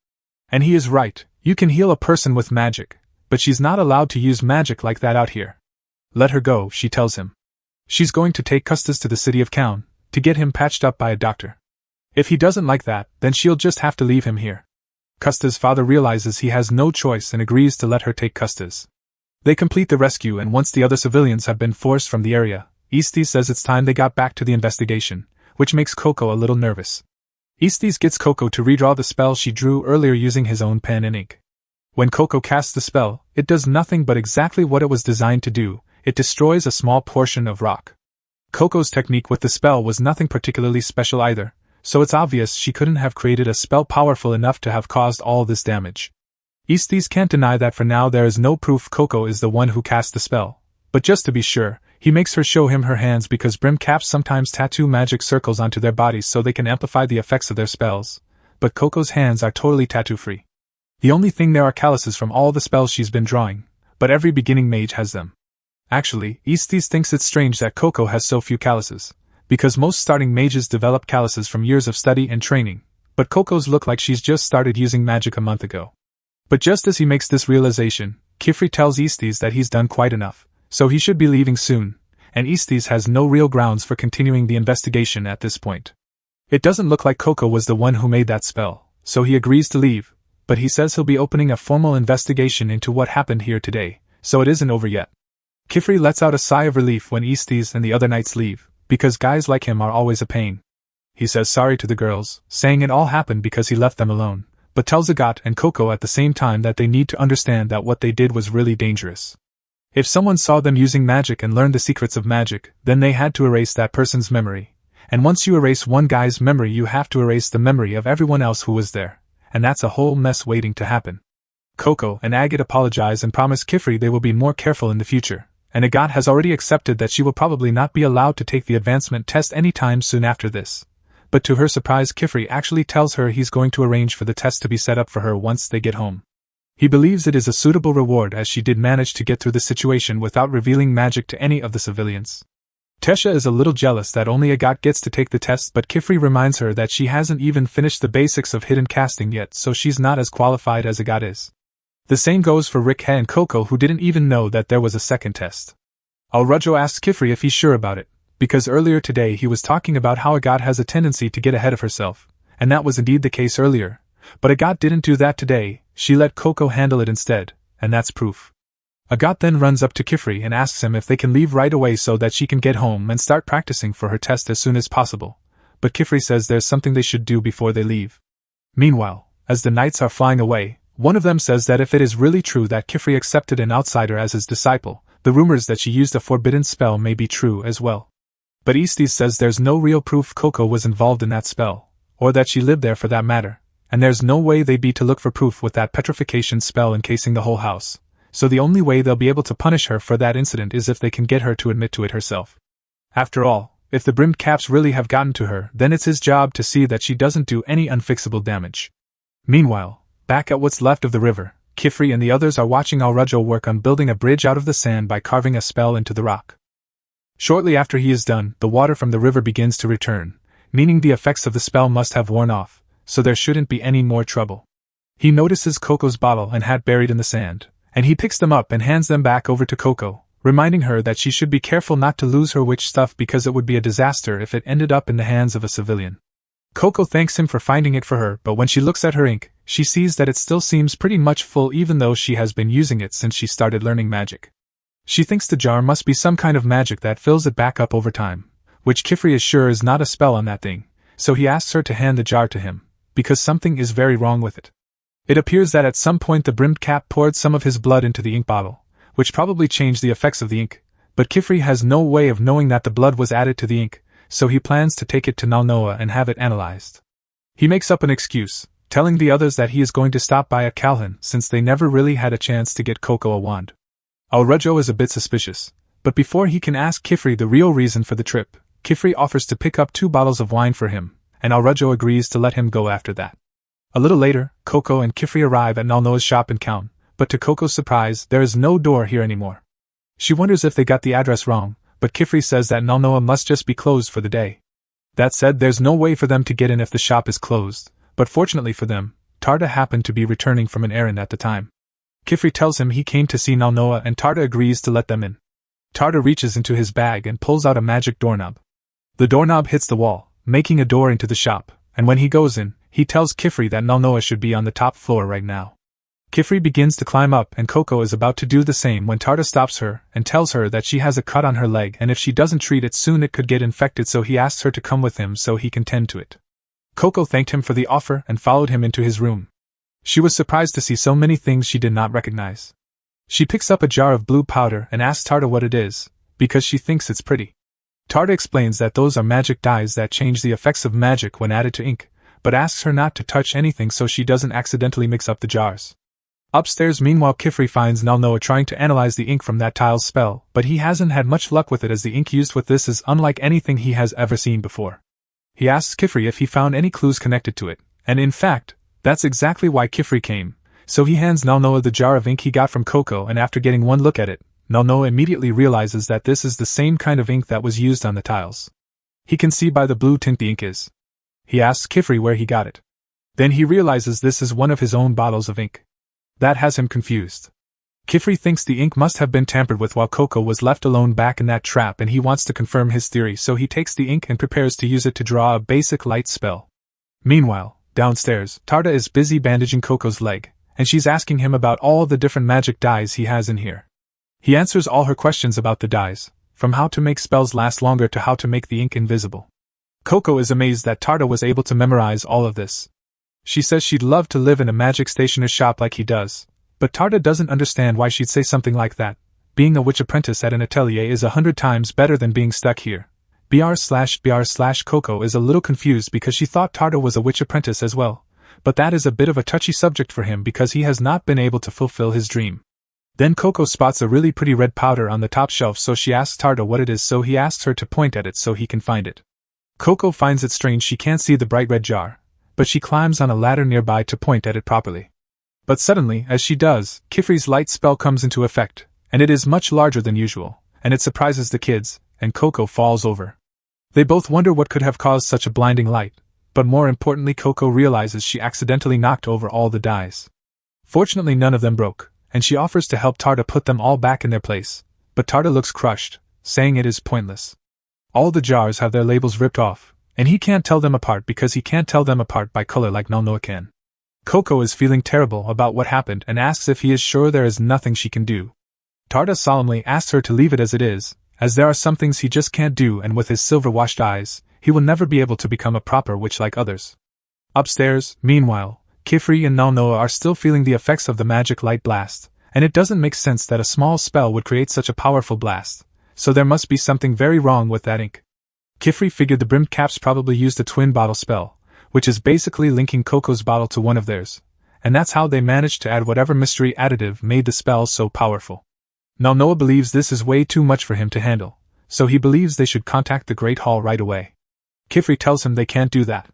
And he is right, you can heal a person with magic, but she's not allowed to use magic like that out here. Let her go, she tells him. She's going to take Custis to the city of Kaun, to get him patched up by a doctor. If he doesn't like that, then she'll just have to leave him here. Custis' father realizes he has no choice and agrees to let her take Custis. They complete the rescue, and once the other civilians have been forced from the area, Estes says it's time they got back to the investigation, which makes Coco a little nervous. Estes gets Coco to redraw the spell she drew earlier using his own pen and ink. When Coco casts the spell, it does nothing but exactly what it was designed to do. It destroys a small portion of rock. Coco's technique with the spell was nothing particularly special either, so it's obvious she couldn't have created a spell powerful enough to have caused all this damage. Estes can't deny that for now there is no proof Coco is the one who cast the spell, but just to be sure, he makes her show him her hands because brim caps sometimes tattoo magic circles onto their bodies so they can amplify the effects of their spells, but Coco's hands are totally tattoo-free. The only thing there are calluses from all the spells she's been drawing, but every beginning mage has them. Actually, Estes thinks it's strange that Coco has so few calluses, because most starting mages develop calluses from years of study and training, but Coco's look like she's just started using magic a month ago. But just as he makes this realization, Kifri tells Estes that he's done quite enough, so he should be leaving soon, and Estes has no real grounds for continuing the investigation at this point. It doesn't look like Coco was the one who made that spell, so he agrees to leave, but he says he'll be opening a formal investigation into what happened here today, so it isn't over yet. Kifri lets out a sigh of relief when Estes and the other knights leave, because guys like him are always a pain. He says sorry to the girls, saying it all happened because he left them alone, but tells Agathe and Coco at the same time that they need to understand that what they did was really dangerous. If someone saw them using magic and learned the secrets of magic, then they had to erase that person's memory, and once you erase one guy's memory you have to erase the memory of everyone else who was there, and that's a whole mess waiting to happen. Coco and Agathe apologize and promise Kifri they will be more careful in the future, and Agathe has already accepted that she will probably not be allowed to take the advancement test anytime soon after this. But to her surprise, Kifri actually tells her he's going to arrange for the test to be set up for her once they get home. He believes it is a suitable reward as she did manage to get through the situation without revealing magic to any of the civilians. Tesha is a little jealous that only Agathe gets to take the test, but Kifri reminds her that she hasn't even finished the basics of hidden casting yet, so she's not as qualified as Agathe is. The same goes for Rick and Coco, who didn't even know that there was a second test. Al-Rudjo asks Kifri if he's sure about it, because earlier today he was talking about how Agathe has a tendency to get ahead of herself, and that was indeed the case earlier, but Agathe didn't do that today. She let Coco handle it instead, and that's proof. Agathe then runs up to Kifri and asks him if they can leave right away so that she can get home and start practicing for her test as soon as possible, but Kifri says there's something they should do before they leave. Meanwhile, as the knights are flying away, one of them says that if it is really true that Kifri accepted an outsider as his disciple, the rumors that she used a forbidden spell may be true as well. But Estes says there's no real proof Coco was involved in that spell, or that she lived there for that matter, and there's no way they'd be to look for proof with that petrification spell encasing the whole house, so the only way they'll be able to punish her for that incident is if they can get her to admit to it herself. After all, if the brimmed caps really have gotten to her, then it's his job to see that she doesn't do any unfixable damage. Meanwhile, back at what's left of the river, Kifri and the others are watching Al-Rudjo work on building a bridge out of the sand by carving a spell into the rock. Shortly after he is done, the water from the river begins to return, meaning the effects of the spell must have worn off, so there shouldn't be any more trouble. He notices Coco's bottle and hat buried in the sand, and he picks them up and hands them back over to Coco, reminding her that she should be careful not to lose her witch stuff because it would be a disaster if it ended up in the hands of a civilian. Coco thanks him for finding it for her, but when she looks at her ink, she sees that it still seems pretty much full even though she has been using it since she started learning magic. She thinks the jar must be some kind of magic that fills it back up over time, which Kifri is sure is not a spell on that thing, so he asks her to hand the jar to him, because something is very wrong with it. It appears that at some point the brimmed cap poured some of his blood into the ink bottle, which probably changed the effects of the ink, but Kifri has no way of knowing that the blood was added to the ink, so he plans to take it to Nalnoa and have it analyzed. He makes up an excuse, telling the others that he is going to stop by at Calhoun since they never really had a chance to get Coco a wand. Al-Rudjo is a bit suspicious, but before he can ask Kifri the real reason for the trip, Kifri offers to pick up 2 bottles of wine for him, and Al-Rudjo agrees to let him go after that. A little later, Coco and Kifri arrive at Nalnoa's shop in Kaun, but to Coco's surprise, there is no door here anymore. She wonders if they got the address wrong, but Kifri says that Nalnoa must just be closed for the day. That said, there's no way for them to get in if the shop is closed, but fortunately for them, Tarda happened to be returning from an errand at the time. Kifri tells him he came to see Nalnoa and Tarda agrees to let them in. Tarda reaches into his bag and pulls out a magic doorknob. The doorknob hits the wall, making a door into the shop, and when he goes in, he tells Kifri that Nalnoa should be on the top floor right now. Kifri begins to climb up and Coco is about to do the same when Tarda stops her and tells her that she has a cut on her leg and if she doesn't treat it soon it could get infected, so he asks her to come with him so he can tend to it. Coco thanked him for the offer and followed him into his room. She was surprised to see so many things she did not recognize. She picks up a jar of blue powder and asks Tarda what it is, because she thinks it's pretty. Tarda explains that those are magic dyes that change the effects of magic when added to ink, but asks her not to touch anything so she doesn't accidentally mix up the jars. Upstairs, meanwhile, Kifri finds Nalnoa trying to analyze the ink from that tile's spell, but he hasn't had much luck with it as the ink used with this is unlike anything he has ever seen before. He asks Kifri if he found any clues connected to it, and in fact, that's exactly why Kifri came, so he hands Nalnoa the jar of ink he got from Coco and after getting one look at it, Nalnoa immediately realizes that this is the same kind of ink that was used on the tiles. He can see by the blue tint the ink is. He asks Kifri where he got it. Then he realizes this is one of his own bottles of ink. That has him confused. Kifri thinks the ink must have been tampered with while Coco was left alone back in that trap and he wants to confirm his theory, so he takes the ink and prepares to use it to draw a basic light spell. Meanwhile, downstairs, Tarda is busy bandaging Coco's leg, and she's asking him about all the different magic dyes he has in here. He answers all her questions about the dyes, from how to make spells last longer to how to make the ink invisible. Coco is amazed that Tarda was able to memorize all of this. She says she'd love to live in a magic stationer's shop like he does, but Tarda doesn't understand why she'd say something like that. Being a witch apprentice at an atelier is 100 times better than being stuck here. Coco is a little confused because she thought Tarda was a witch apprentice as well, but that is a bit of a touchy subject for him because he has not been able to fulfill his dream. Then Coco spots a really pretty red powder on the top shelf, so she asks Tarda what it is, so he asks her to point at it so he can find it. Coco finds it strange she can't see the bright red jar, but she climbs on a ladder nearby to point at it properly. But suddenly, as she does, Kifri's light spell comes into effect, and it is much larger than usual, and it surprises the kids, and Coco falls over. They both wonder what could have caused such a blinding light, but more importantly Coco realizes she accidentally knocked over all the dyes. Fortunately none of them broke, and she offers to help Tarda put them all back in their place, but Tarda looks crushed, saying it is pointless. All the jars have their labels ripped off, and he can't tell them apart because he can't tell them apart by color like Nalnoa can. Coco is feeling terrible about what happened and asks if he is sure there is nothing she can do. Tarda solemnly asks her to leave it as it is, as there are some things he just can't do, and with his silver-washed eyes, he will never be able to become a proper witch like others. Upstairs, meanwhile, Kifri and Nalnoa are still feeling the effects of the magic light blast, and it doesn't make sense that a small spell would create such a powerful blast, so there must be something very wrong with that ink. Kifri figured the brimmed caps probably used a twin bottle spell, which is basically linking Coco's bottle to one of theirs, and that's how they managed to add whatever mystery additive made the spell so powerful. Nalnoa believes this is way too much for him to handle, so he believes they should contact the Great Hall right away. Kifri tells him they can't do that.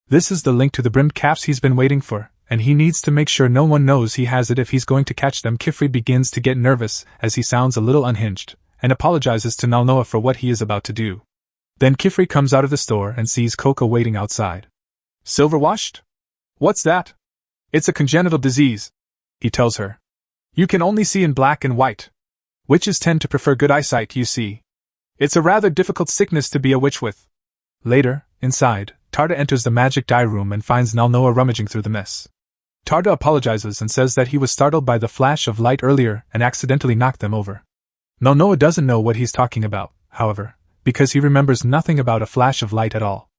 This is the link to the brimmed caps he's been waiting for, and he needs to make sure no one knows he has it if he's going to catch them. Kifri begins to get nervous as he sounds a little unhinged, and apologizes to Nalnoa for what he is about to do. Then Kifri comes out of the store and sees Coco waiting outside. Silver-washed? What's that? It's a congenital disease, he tells her. You can only see in black and white. Witches tend to prefer good eyesight, you see. It's a rather difficult sickness to be a witch with. Later, inside, Tarda enters the magic dye room and finds Nalnoa rummaging through the mess. Tarda apologizes and says that he was startled by the flash of light earlier and accidentally knocked them over. Nalnoa doesn't know what he's talking about, however, because he remembers nothing about a flash of light at all.